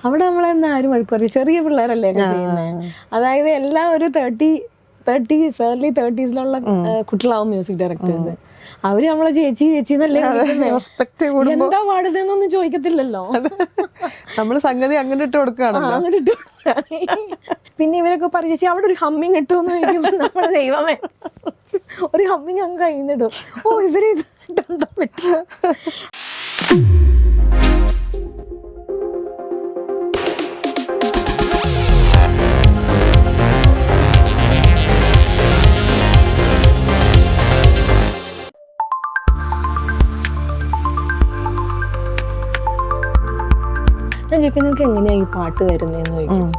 അവിടെ നമ്മളെന്നാ ആരും വഴക്കുറയും, ചെറിയ പിള്ളേരല്ലേ ഒക്കെ ചെയ്യുന്നത്. അതായത് എല്ലാം ഒരു 30s early 30s കുട്ടികളാവും music directors. അവര് നമ്മളെ ചേച്ചി ചേച്ചി എന്നല്ലേ എന്താ പാടുന്നൊന്നും ചോദിക്കത്തില്ലല്ലോ. നമ്മള് സംഗതി അങ്ങനെ ഇട്ട് കൊടുക്കുകയാണല്ലോ. പിന്നെ ഇവരൊക്കെ പറയും ചേച്ചി അവിടെ ഒരു ഹമ്മിങ് ഇട്ടുമെന്ന് ചോദിക്കുമ്പോൾ നമ്മുടെ ദൈവമേ ഒരു ഹമ്മിങ് അങ്ങ് കഴിഞ്ഞിടും. ഓ ഇവര് ഇത് ഇട്ടെന്താ പറ്റുക. ഞാൻ ചോദിക്കും നിങ്ങൾക്ക് എങ്ങനെയാ ഈ പാട്ട് വരുന്നതെന്ന് ചോദിക്കും.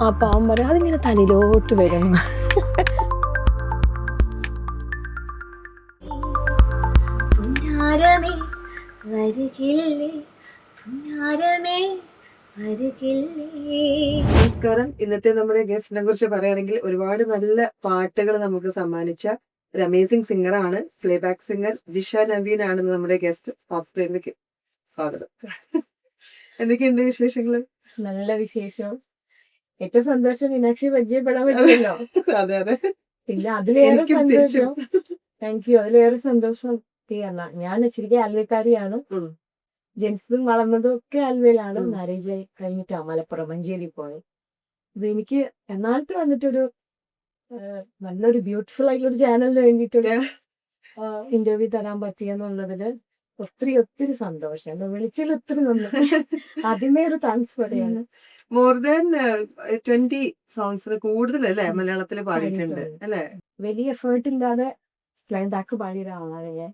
അപ്പൊ അവൻ പറയും അതിങ്ങനെ തലയിലോട്ട് വരുന്നു. നമസ്കാരം. ഇന്നത്തെ നമ്മുടെ ഗസ്റ്റിനെ കുറിച്ച് പറയുകയാണെങ്കിൽ ഒരുപാട് നല്ല പാട്ടുകൾ നമുക്ക് സമ്മാനിച്ച ഒരു അമേസിംഗ് സിംഗറാണ്, പ്ലേബാക്ക് സിംഗർ ജിഷ നവീൻ ആണ് നമ്മുടെ ഗസ്റ്റ്. പാപ്പിലേക്ക് സ്വാഗതം. എന്തൊക്കെയുണ്ട് വിശേഷങ്ങള്? നല്ല വിശേഷം. ഏറ്റവും സന്തോഷം മീനാക്ഷി പരിചയപ്പെടാൻ പറ്റിയല്ലോ. അതെ അതെ. പിന്നെ അതിലേറെ സന്തോഷം. Thank you. അതിലേറെ സന്തോഷം ഞാൻ ശരിക്കും ആൽവക്കാരിയാണ്. ജനിച്ചതും വളർന്നതും ഒക്കെ ആൽവയിലാണ്. മാരേജ് ആയി കഴിഞ്ഞിട്ടാ മലപ്പുറം മഞ്ചേരി പോയത്. ഇത് എനിക്ക് എറണാകുളത്ത് വന്നിട്ടൊരു നല്ലൊരു ബ്യൂട്ടിഫുൾ ആയിട്ടുള്ള ഒരു ചാനലിന് വേണ്ടിയിട്ടൊരു ഇന്റർവ്യൂ തരാൻ പറ്റിയെന്നുള്ളതില് ഒത്തിരി സന്തോഷം. വിളിച്ചതിൽ ഒത്തിരി നന്ദി. ആദ്യമേ ഒരു താങ്ക്സ് പറയാണ്. മോർ ദാൻ 20 സോങ്സിന് കൂടുതൽ അല്ലേ മലയാളത്തിൽ പാടിയിട്ടുണ്ട് അല്ലേ? വലിയ എഫേർട്ട് ഇല്ലാതെ പ്ലേ ബാക്ക് പാടിയ ഒരാളാണ് ഞാൻ.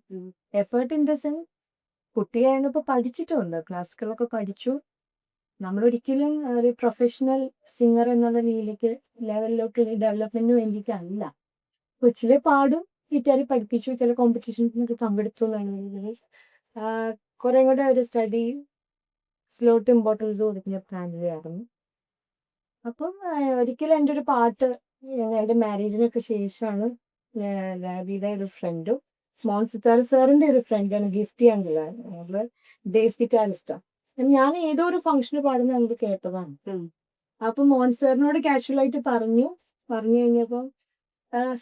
എഫേർട്ട് ഇൻ ദ സെൻസ് കുട്ടിയായിരുന്നപ്പോൾ പഠിച്ചിട്ടുണ്ട്, ക്ലാസിക്കലൊക്കെ പഠിച്ചു. നമ്മളൊരിക്കലും ഒരു പ്രൊഫഷണൽ സിംഗർ എന്നുള്ള ലെവലിലോട്ട് ഡെവലപ്മെന്റിന് വേണ്ടിയിട്ടല്ല. കൊച്ചിലെ പാടും, ഗിറ്റാറിൽ പഠിപ്പിച്ചു, ചില കോമ്പറ്റീഷൻസിനൊക്കെ പങ്കെടുത്തു എന്നാണ്. കുറെ കൂടെ ഒരു സ്റ്റഡി സ്ലോട്ട് ഇമ്പോർട്ടൻസ് കൊടുക്കുന്ന ഫാമിലിയായിരുന്നു. അപ്പം ഒരിക്കലും എൻ്റെ ഒരു പാട്ട് എൻ്റെ മാരേജിനൊക്കെ ശേഷമാണ് ലാബിയുടെ ഒരു ഫ്രണ്ടും മോൻസിത്താർ സാറിൻ്റെ ഒരു ഫ്രണ്ടാണ് ഗിഫ്റ്റി അങ്കിളാണ്. ഞങ്ങള് ബേസ് ഗിറ്റാറിസ്റ്റാണ്. ഞാൻ ഏതോ ഒരു ഫംഗ്ഷന് പാടുന്ന ഞങ്ങൾക്ക് കേട്ടതാണ്. അപ്പൊ മോൻ സാറിനോട് കാഷ്വലായിട്ട് പറഞ്ഞു കഴിഞ്ഞപ്പോൾ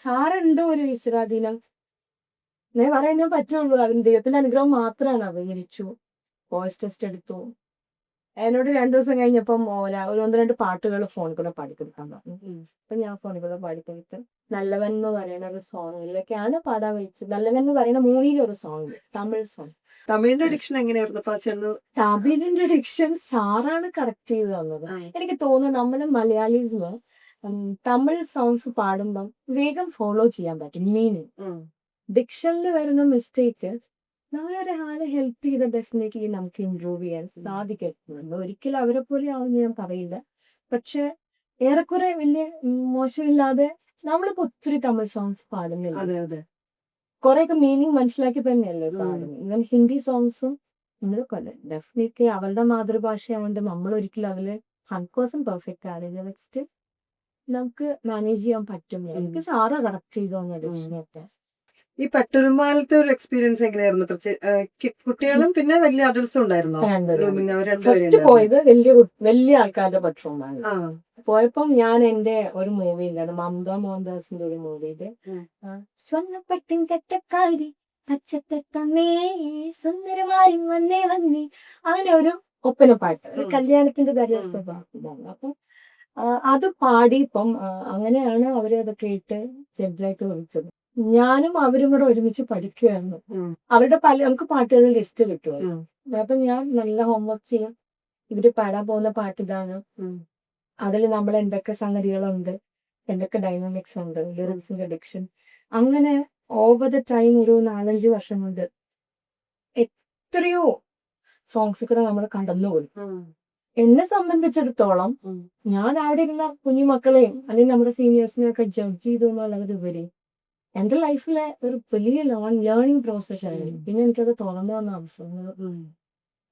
സാറെന്തോ ഒരു ഈശ്വരാധീനം ഞാൻ പറയാനേ പറ്റുള്ളൂ. അതിന് ദൈവത്തിന്റെ അനുഗ്രഹം മാത്രമാണ്. അഭിനയിച്ചു, വോയിസ് ടെസ്റ്റ് എടുത്തു. എന്നോട് 2 ദിവസം കഴിഞ്ഞപ്പം ഒരു 1-2 പാട്ടുകൾ ഫോണിൽ കൂടെ പാടിക്കൊടുക്കാൻ പറഞ്ഞു. അപ്പൊ ഞാൻ ഫോണിൽ കൂടെ പാടിക്കൊടുത്ത് നല്ലവൻ എന്ന് പറയുന്ന ഒരു സോങ്ങിലൊക്കെയാണ് പാടാൻ വെച്ചത്. നല്ലവൻ എന്ന് പറയുന്ന മൂവിയിലെ ഒരു സോങ്, തമിഴ് സോങ്. തമിഴിന്റെ ഡിക്ഷൻ എങ്ങനെയായിരുന്നു? തമിഴിന്റെ ഡിക്ഷൻ സാറാണ് കറക്റ്റ് ചെയ്ത് തന്നത്. എനിക്ക് തോന്നുന്നു നമ്മള് മലയാളീസിന് തമിഴ് സോങ്സ് പാടുമ്പം വേഗം ഫോളോ ചെയ്യാൻ പറ്റും മീനിങ്. ഡിക്ഷനിൽ വരുന്ന മിസ്റ്റേക്ക് വേറെ ആരെ ഹെൽപ്പ് ചെയ്ത ഡെഫിനറ്റ്ലി നമുക്ക് ഇമ്പ്രൂവ് ചെയ്യാൻ സാധിക്കുന്നുണ്ട്. ഒരിക്കലും അവരെ പോലെ ആവുമെന്ന് ഞാൻ പറയില്ല. പക്ഷെ ഏറെക്കുറെ വലിയ മോശമില്ലാതെ നമ്മളിപ്പോ ഒത്തിരി തമിഴ് സോങ്സ് പാടുന്നില്ല. കുറെയൊക്കെ മീനിങ് മനസ്സിലാക്കി തന്നെയല്ലേ പാടുന്നത്. ഇവൻ ഹിന്ദി സോങ്സും നമ്മളൊക്കെ ഡെഫിനറ്റ്ലി അവളുടെ മാതൃഭാഷ ആവുകൊണ്ട് നമ്മൾ ഒരിക്കലും അതില് 100% പെർഫെക്റ്റ് ആവില്ല. നെക്സ്റ്റ് നമുക്ക് മാനേജ് ചെയ്യാൻ പറ്റും. എനിക്ക് സാറാ കറക്റ്റ് ചെയ്തു ഡിക്ഷനൊക്കെ. ഈ പട്ടുരുമാലത്തെ ഒരു എക്സ്പീരിയൻസ് എങ്ങനെയായിരുന്നു? കുട്ടികളും പിന്നെ വലിയ അഡൽസും ഉണ്ടായിരുന്നു. ഫസ്റ്റ് പോയത് വലിയ ആൾക്കാരുടെ ബെഡ്റൂമാണ്. പോയപ്പം ഞാൻ എന്റെ ഒരു മൂവിയിലാണ്, മമത മോഹൻദാസിന്റെ ഒരു മൂവിയില് സ്വർണ്ണപ്പട്ടിൻ തെറ്റക്കാരി പച്ചത്തമ്മേ സുന്ദരമായി വന്നേ വന്നേ, അങ്ങനെ ഒരു ഒപ്പനപ്പാട്ട്, കല്യാണത്തിന്റെ തലേദിവസത്തെ പാട്ടാണ്. അപ്പം അത് പാടിയപ്പം അങ്ങനെയാണ് അവര് അതൊക്കെ ഇട്ട് ജഡ്ജായിട്ട് വിളിച്ചത്. ഞാനും അവരും കൂടെ ഒരുമിച്ച് പഠിക്കുമായിരുന്നു. അവരുടെ നമുക്ക് പാട്ടുകളുടെ ലിസ്റ്റ് കിട്ടുമായിരുന്നു. അപ്പൊ ഞാൻ നല്ല ഹോംവർക്ക് ചെയ്യും. ഇവര് പാടാൻ പോകുന്ന പാട്ട് ഇതാണ്, അതിൽ നമ്മൾ എന്തൊക്കെ സംഗതികളുണ്ട്, എന്തൊക്കെ ഡൈനാമിക്സ് ഉണ്ട്, ലിറിക്സിന്റെ ഡിക്ഷൻ. അങ്ങനെ ഓവർ ദ ടൈം ഒരു 4-5 വർഷം കൊണ്ട് എത്രയോ സോങ്സ് കൂടെ നമ്മൾ കടന്നുപോയി. എന്നെ സംബന്ധിച്ചിടത്തോളം ഞാൻ അവിടെ ഇരുന്ന കുഞ്ഞു മക്കളെയും അല്ലെങ്കിൽ നമ്മുടെ സീനിയേഴ്സിനെയും ഒക്കെ ജഡ്ജ് ചെയ്തു എന്നുള്ളവരുപരി എന്റെ ലൈഫിലെ ഒരു വലിയ ലേണിംഗ് പ്രോസസ് ആയിരുന്നു. പിന്നെ എനിക്കത് തുറന്നു വന്ന അവസരങ്ങൾ.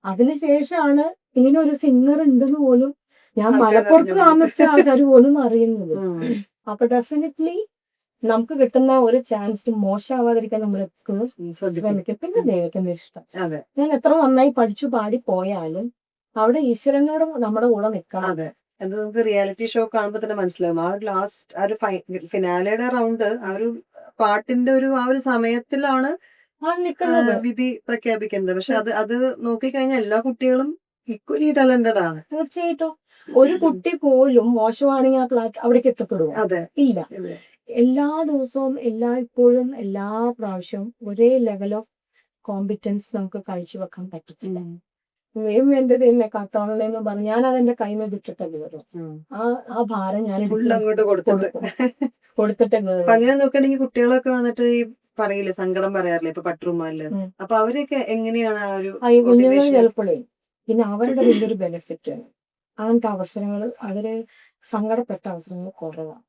അതിനുശേഷമാണ് ഇങ്ങനെ ഒരു സിംഗർ ഉണ്ടെന്ന് പോലും ഞാൻ മലപ്പുറത്ത് താമസിച്ച ആൾക്കാർ പോലും അറിയുന്നത്. അപ്പൊ ഡെഫിനറ്റ്ലി നമുക്ക് കിട്ടുന്ന ഒരു ചാൻസ് മോശമാവാതിരിക്കാൻ നമ്മൾ എപ്പോഴും ശ്രമിക്കും. പിന്നെ ദൈവത്തിന്റെ ഇഷ്ടം. ഞാൻ എത്ര നന്നായി പഠിച്ചു പാടി പോയാലും അവിടെ ഈശ്വരനോടും നമ്മുടെ കൂടെ നിൽക്കണം. അതെ, അത് നമുക്ക് റിയാലിറ്റി ഷോ കാണുമ്പോ തന്നെ മനസ്സിലാവും. ആ ഒരു ലാസ്റ്റ് ആ ഒരു ഫിനാലയുടെ റൗണ്ട് ആ ഒരു പാട്ടിന്റെ ആ ഒരു സമയത്തിലാണ് നിൽക്കുന്നത്. വിധി പ്രഖ്യാപിക്കുന്നത്. പക്ഷെ അത് നോക്കിക്കഴിഞ്ഞാൽ എല്ലാ കുട്ടികളും ഈക്വലി ടാലന്റഡ് ആണ്. തീർച്ചയായിട്ടും ഒരു കുട്ടി പോലും മോശമാണെങ്കിൽ ആ അവിടേക്ക് എത്തപ്പെടുമോ? അതെ, ഇല്ല. എല്ലാ ദിവസവും എല്ലായ്പ്പോഴും എല്ലാ പ്രാവശ്യവും ഒരേ ലെവൽ ഓഫ് കോമ്പിറ്റൻസ് നമുക്ക് കാഴ്ചവെക്കാൻ പറ്റത്തില്ല. എന്റെ ദൈവമേ കാത്തോളെന്ന് പറഞ്ഞു ഞാൻ അതെന്റെ കൈമ വിട്ടിട്ടല്ലേ വരും. ആ ഭാരം ഞാൻ അങ്ങോട്ട് കൊടുത്തിട്ട് അങ്ങനെ നോക്കണെങ്കിൽ കുട്ടികളൊക്കെ വന്നിട്ട് ഈ പറയില്ലേ, സങ്കടം പറയാറില്ലേ ഇപ്പൊ പട്ടുറുമാലില്, അപ്പൊ അവരൊക്കെ എങ്ങനെയാണ് ആ ഒരു കുഞ്ഞുങ്ങൾ ചിലപ്പോഴേ പിന്നെ അവരുടെ വലിയൊരു ബെനിഫിറ്റ് അങ്ങനത്തെ അവസരങ്ങൾ അവര് സങ്കടപ്പെട്ട അവസരങ്ങൾ കുറവാണ്.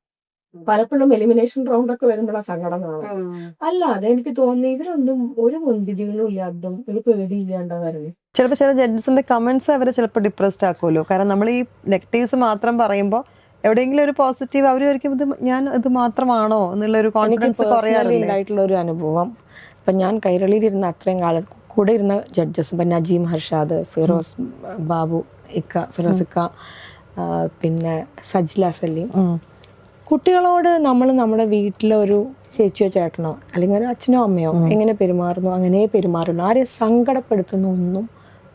പലപ്പോഴും എലിമിനേഷൻ റൗണ്ട് ഒക്കെ വരുമ്പോഴാണ് സങ്കടം കാണും. അല്ലാതെ എനിക്ക് തോന്നി ഇവരൊന്നും ഒരു മുൻവിധികളും ഇല്ലാതും ഒരു പേടിയില്ലാണ്ടായിരുന്നു. ചിലപ്പോൾ ചില ജഡ്ജസിന്റെ കമന്റ്സ് അവരെ ചിലപ്പോൾ ഡിപ്രസ്ഡ് ആക്കുമല്ലോ. കാരണം നമ്മൾ ഈ നെഗറ്റീവ്സ് മാത്രം പറയുമ്പോൾ എവിടെയെങ്കിലും ഒരു പോസിറ്റീവ് അവർ ഒരിക്കലും ഇത് മാത്രമാണോ എന്നുള്ള ഒരു കോൺഫിഡൻസ് ഉണ്ടായിട്ടുള്ള ഒരു അനുഭവം. ഇപ്പം ഞാൻ കൈരളിയിലിരുന്ന അത്രയും കാലം കൂടെ ഇരുന്ന ജഡ്ജസ് ഇപ്പം നജീം ഹർഷാദ്, ഫിറോസ് ബാബു ഫിറോസ് ഇക്ക, പിന്നെ സജില സലീം, കുട്ടികളോട് നമ്മൾ നമ്മുടെ വീട്ടിലെ ഒരു ചേച്ചിയോ ചേട്ടനോ അല്ലെങ്കിൽ ഒരു അച്ഛനോ അമ്മയോ എങ്ങനെ പെരുമാറുന്നു അങ്ങനെ പെരുമാറുന്നു. ആരെയും സങ്കടപ്പെടുത്തുന്ന ഒന്നും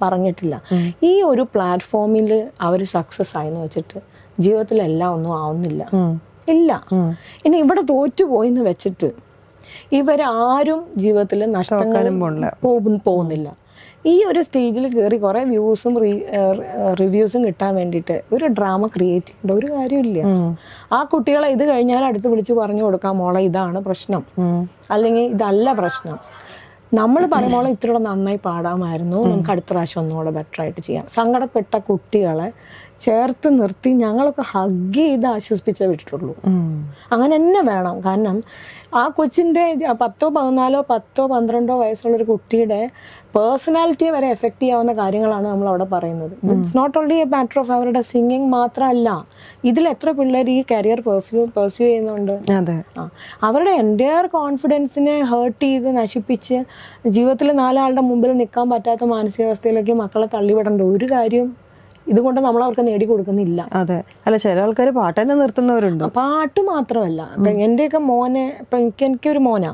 പറഞ്ഞിട്ടില്ല. ഈ ഒരു പ്ലാറ്റ്ഫോമിൽ അവർ സക്സസ് ആയെന്ന് വെച്ചിട്ട് ജീവിതത്തിലെല്ലാം ഒന്നും ആവുന്നില്ല, ഇല്ല. ഇനി ഇവിടെ തോറ്റുപോയിന്ന് വെച്ചിട്ട് ഇവരാരും ജീവിതത്തിൽ നഷ്ടങ്ങളും പോകുന്നില്ല. ഈ ഒരു സ്റ്റേജിൽ കയറി കുറേ വ്യൂസും റിവ്യൂസും കിട്ടാൻ വേണ്ടിയിട്ട് ഒരു ഡ്രാമ ക്രിയേറ്റ് ചെയ്യേണ്ട ഒരു കാര്യമില്ല. ആ കുട്ടികളെ ഇത് കഴിഞ്ഞാൽ അടുത്ത് വിളിച്ച് പറഞ്ഞു കൊടുക്കാം, മോളെ ഇതാണ് പ്രശ്നം, അല്ലെങ്കിൽ ഇതല്ല പ്രശ്നം. നമ്മൾ പറയുമ്പോളെ ഇത്രയോടെ നന്നായി പാടാമായിരുന്നു, നമുക്ക് അടുത്ത പ്രാവശ്യം ഒന്നുകൂടെ ബെറ്റർ ആയിട്ട് ചെയ്യാം. സങ്കടപ്പെട്ട കുട്ടികളെ ചേർത്ത് നിർത്തി ഞങ്ങളൊക്കെ ഹഗ് ചെയ്ത് ആശ്വസിപ്പിച്ചേ വിട്ടിട്ടുള്ളൂ. അങ്ങനെ തന്നെ വേണം. കാരണം ആ കൊച്ചിൻ്റെ 10, 14, 10, 12 വയസ്സുള്ളൊരു കുട്ടിയുടെ പേഴ്സണാലിറ്റിയെ വരെ എഫക്റ്റ് ചെയ്യാവുന്ന കാര്യങ്ങളാണ് നമ്മൾ അവിടെ പറയുന്നത്. It's not only a matter of അവരുടെ സിംഗിങ് മാത്രമല്ല, ഇതിൽ എത്ര പിള്ളേർ ഈ കരിയർ പെർസ്യൂ ചെയ്യുന്നുണ്ട്. അവരുടെ എൻ്റയർ കോൺഫിഡൻസിനെ ഹേർട്ട് ചെയ്ത് നശിപ്പിച്ച് ജീവിതത്തിൽ 4 ആളുടെ മുമ്പിൽ നിൽക്കാൻ പറ്റാത്ത മാനസികാവസ്ഥയിലേക്ക് മക്കളെ തള്ളിവിടേണ്ട ഒരു കാര്യം ഇതുകൊണ്ട് നമ്മൾ അവർക്ക് നേടിക്കൊടുക്കുന്നില്ല. അതെ, അല്ല ചില ആൾക്കാർ പാട്ട് തന്നെ നിർത്തുന്നവരുണ്ട്. പാട്ട് മാത്രമല്ല, ഇപ്പൊ എന്റെയൊക്കെ മോനെ, ഇപ്പൊ എനിക്കൊരു മോനാ,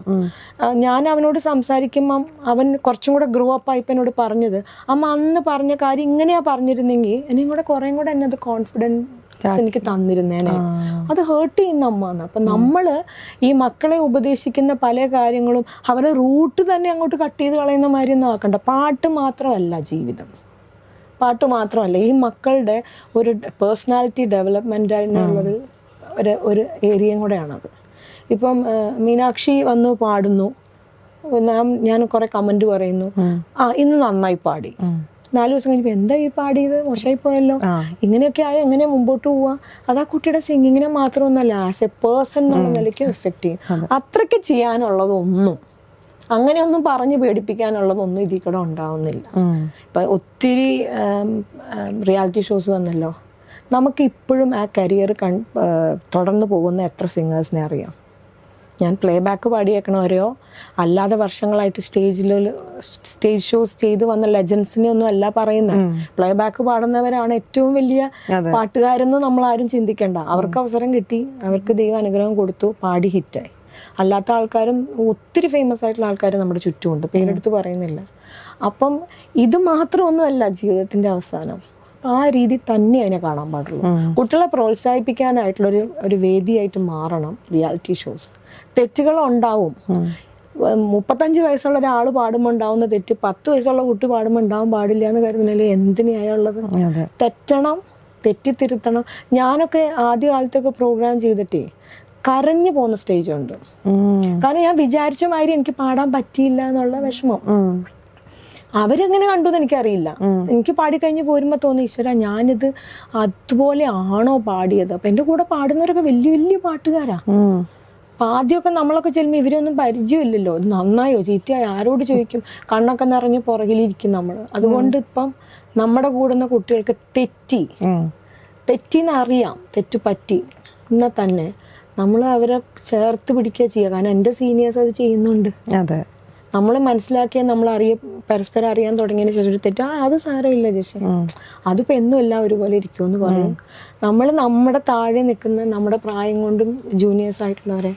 ഞാൻ അവനോട് സംസാരിക്കുമ്പം അവൻ കുറച്ചും കൂടെ ഗ്രോ അപ്പ് ആയിപ്പോ എന്നോട് പറഞ്ഞത്, അമ്മ അന്ന് പറഞ്ഞ കാര്യം ഇങ്ങനെയാ പറഞ്ഞിരുന്നെങ്കിൽ എന്നെയും കൂടെ കുറേം കൂടെ എന്നത് കോൺഫിഡൻസ് എനിക്ക് തന്നിരുന്നേനെ. അത് ഹേർട്ട് ചെയ്യുന്ന അമ്മന്ന്. അപ്പൊ നമ്മള് ഈ മക്കളെ ഉപദേശിക്കുന്ന പല കാര്യങ്ങളും അവരെ റൂട്ട് തന്നെ അങ്ങോട്ട് കട്ട് ചെയ്ത് കളയുന്ന മാതിരി ഒന്നും ആക്കണ്ട. പാട്ട് മാത്രമല്ല ജീവിതം, പാട്ട് മാത്രമല്ല, ഈ മക്കളുടെ ഒരു പേഴ്സണാലിറ്റി ഡെവലപ്മെൻറ്റിനുള്ളൊരു ഒരു ഏരിയയും കൂടെയാണത്. ഇപ്പം മീനാക്ഷി വന്ന് പാടുന്നു, ഞാൻ കുറെ കമന്റ് പറയുന്നു, ഇന്ന് നന്നായി പാടി. 4 ദിവസം കഴിഞ്ഞപ്പോൾ എന്താ ഈ പാടിയത്, മോശമായി പോയല്ലോ, ഇങ്ങനെയൊക്കെ ആയി എങ്ങനെ മുമ്പോട്ട് പോവാ. അത് ആ കുട്ടിയുടെ സിംഗിങ്ങിനെ മാത്രമൊന്നുമല്ല, ആസ് എ പേഴ്സൺ എന്നുള്ള നിലയ്ക്ക് എഫക്റ്റ് ചെയ്യും. അത്രയ്ക്ക് ചെയ്യാനുള്ളതൊന്നും, അങ്ങനെയൊന്നും പറഞ്ഞ് പേടിപ്പിക്കാനുള്ളതൊന്നും ഇതിൽ കൂടെ ഉണ്ടാവുന്നില്ല. ഇപ്പൊ ഒത്തിരി റിയാലിറ്റി ഷോസ് വന്നല്ലോ. നമുക്ക് ഇപ്പോഴും ആ കരിയർ തുടർന്ന് പോകുന്ന എത്ര സിംഗേഴ്സിനെ അറിയാം. ഞാൻ പ്ലേ ബാക്ക് പാടിയേക്കണവരെയോ അല്ലാതെ വർഷങ്ങളായിട്ട് സ്റ്റേജ് ഷോസ് ചെയ്ത് വന്ന ലെജൻസിനെ ഒന്നും അല്ല പറയുന്നത്. പ്ലേ ബാക്ക് പാടുന്നവരാണ് ഏറ്റവും വലിയ പാട്ടുകാരെന്ന് നമ്മൾ ആരും ചിന്തിക്കേണ്ട. അവർക്ക് അവസരം കിട്ടി, അവർക്ക് ദൈവം അനുഗ്രഹം കൊടുത്തു, പാടി ഹിറ്റായി. അല്ലാത്ത ആൾക്കാരും ഒത്തിരി ഫേമസ് ആയിട്ടുള്ള ആൾക്കാർ നമ്മുടെ ചുറ്റുമുണ്ട്, പേരെടുത്ത് പറയുന്നില്ല. അപ്പം ഇത് മാത്രമൊന്നുമല്ല ജീവിതത്തിന്റെ അവസാനം. ആ രീതി തന്നെ അതിനെ കാണാൻ പാടുള്ളൂ. കുട്ടികളെ പ്രോത്സാഹിപ്പിക്കാനായിട്ടുള്ള ഒരു വേദിയായിട്ട് മാറണം റിയാലിറ്റി ഷോസ്. തെറ്റുകളുണ്ടാവും. 35 വയസ്സുള്ള ഒരാൾ പാടുമ്പോൾ ഉണ്ടാവുന്ന തെറ്റ് 10 വയസ്സുള്ള കുട്ടി പാടുമ്പോൾ ഉണ്ടാവാൻ പാടില്ല എന്ന് കരുതുന്നതിൽ എന്തിനായുള്ളത്? തെറ്റണം, തെറ്റിത്തിരുത്തണം. ഞാനൊക്കെ ആദ്യ കാലത്തൊക്കെ പ്രോഗ്രാം ചെയ്തിട്ടേ കരഞ്ഞു പോകുന്ന സ്റ്റേജ് ഉണ്ട്. കാരണം ഞാൻ വിചാരിച്ച മാതിരി എനിക്ക് പാടാൻ പറ്റിയില്ല എന്നുള്ള വിഷമം. അവരെങ്ങനെ കണ്ടു എന്ന് എനിക്കറിയില്ല. എനിക്ക് പാടിക്കഴിഞ്ഞ് പോരുമ്പോൾ തോന്നി, ഈശ്വര ഞാനിത് അതുപോലെ ആണോ പാടിയത്? അപ്പൊ എന്റെ കൂടെ പാടുന്നവരൊക്കെ വലിയ വലിയ പാട്ടുകാരാ. അപ്പൊ ആദ്യമൊക്കെ നമ്മളൊക്കെ ചെല്ലുമ്പോൾ ഇവരൊന്നും പരിചയമില്ലല്ലോ, ഇത് നന്നായോ ചീത്തയായോ ആരോട് ചോദിക്കും? കണ്ണൊക്കെ നിറഞ്ഞ് പുറകിലിരിക്കും നമ്മൾ. അതുകൊണ്ട് ഇപ്പം നമ്മുടെ കൂടുന്ന കുട്ടികൾക്ക് തെറ്റിന്നറിയാം, തെറ്റ് പറ്റി എന്നാൽ തന്നെ നമ്മൾ അവരെ ചേർത്ത് പിടിക്കുക ചെയ്യുക. കാരണം എൻ്റെ സീനിയേഴ്സ് അത് ചെയ്യുന്നുണ്ട്. അതെ, നമ്മൾ മനസ്സിലാക്കിയ നമ്മൾ പരസ്പരം അറിയാൻ തുടങ്ങിയതിന് ശേഷം ഒരു തെറ്റ് അത് സാരമില്ല ചേച്ചി, അതിപ്പോ എന്നും എല്ലാം ഒരുപോലെ ഇരിക്കുമെന്ന് പറയും. നമ്മൾ നമ്മുടെ താഴെ നിൽക്കുന്ന നമ്മുടെ പ്രായം കൊണ്ടും ജൂനിയേഴ്സ് ആയിട്ടുള്ളവരെ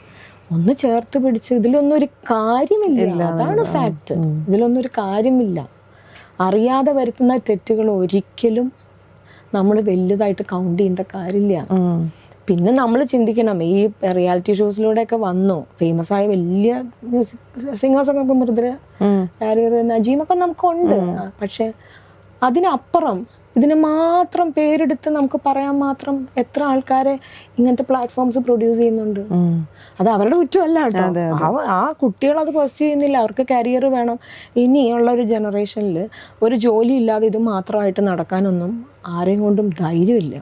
ഒന്ന് ചേർത്ത് പിടിച്ച് ഇതിലൊന്നും ഒരു കാര്യമില്ല, അതാണ് ഫാക്ട്. ഇതിലൊന്നും ഒരു കാര്യമില്ല. അറിയാതെ വരുത്തുന്ന തെറ്റുകൾ ഒരിക്കലും നമ്മൾ വലുതായിട്ട് കൗണ്ട് ചെയ്യേണ്ട കാര്യമില്ല. പിന്നെ നമ്മൾ ചിന്തിക്കണം, ഈ റിയാലിറ്റി ഷോസിലൂടെയൊക്കെ വന്നു ഫേമസ് ആയ വലിയ മ്യൂസിക് സിംഗേഴ്സൊക്കെ ഇപ്പം മൃദുല, നജീമൊക്കെ നമുക്കുണ്ട്. പക്ഷെ അതിനപ്പുറം ഇതിനെ മാത്രം പേരെടുത്ത് നമുക്ക് പറയാൻ മാത്രം എത്ര ആൾക്കാരെ ഇങ്ങനത്തെ പ്ലാറ്റ്ഫോംസ് പ്രൊഡ്യൂസ് ചെയ്യുന്നുണ്ട്. അത് അവരുടെ കുറ്റമല്ല കേട്ടോ. ആ കുട്ടികൾ അത് പെർസ്യൂ ചെയ്യുന്നില്ല, അവർക്ക് കരിയർ വേണം. ഇനിയുള്ള ഒരു ജനറേഷനിൽ ഒരു ജോലി ഇല്ലാതെ ഇത് മാത്രമായിട്ട് നടക്കാനൊന്നും ആരെയും കൊണ്ടും ധൈര്യമില്ല.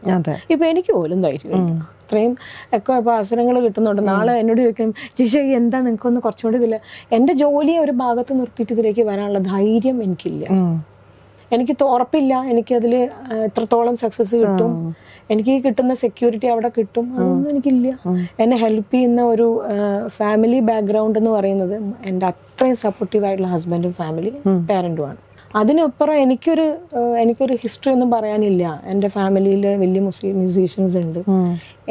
ഇപ്പൊ എനിക്ക് പോലും ധൈര്യമില്ല. ഇത്രയും ഒക്കെ ഇപ്പൊ അവസരങ്ങൾ കിട്ടുന്നുണ്ട്. നാളെ എന്നോട് ചോദിക്കും ജിഷ എന്താ നിങ്ങൾക്കൊന്ന് കുറച്ചുകൂടി ഇതില്ല. എൻ്റെ ജോലിയെ ഒരു ഭാഗത്ത് നിർത്തിയിട്ട് ഇതിലേക്ക് വരാനുള്ള ധൈര്യം എനിക്കില്ല. എനിക്ക് ഉറപ്പില്ല എനിക്കതിൽ എത്രത്തോളം സക്സസ് കിട്ടും, എനിക്ക് കിട്ടുന്ന സെക്യൂരിറ്റി അവിടെ കിട്ടും, അതൊന്നും എനിക്കില്ല. എന്നെ ഹെൽപ്പ് ചെയ്യുന്ന ഒരു ഫാമിലി ബാക്ക്ഗ്രൗണ്ട് എന്ന് പറയുന്നത് എൻ്റെ അത്രയും സപ്പോർട്ടീവായിട്ടുള്ള ഹസ്ബൻഡും ഫാമിലി പാരൻറ്റുമാണ്. അതിനപ്പുറം എനിക്കൊരു ഹിസ്റ്ററി ഒന്നും പറയാനില്ല. എൻ്റെ ഫാമിലിയിൽ വലിയ മ്യൂസീഷ്യൻസ് ഉണ്ട്.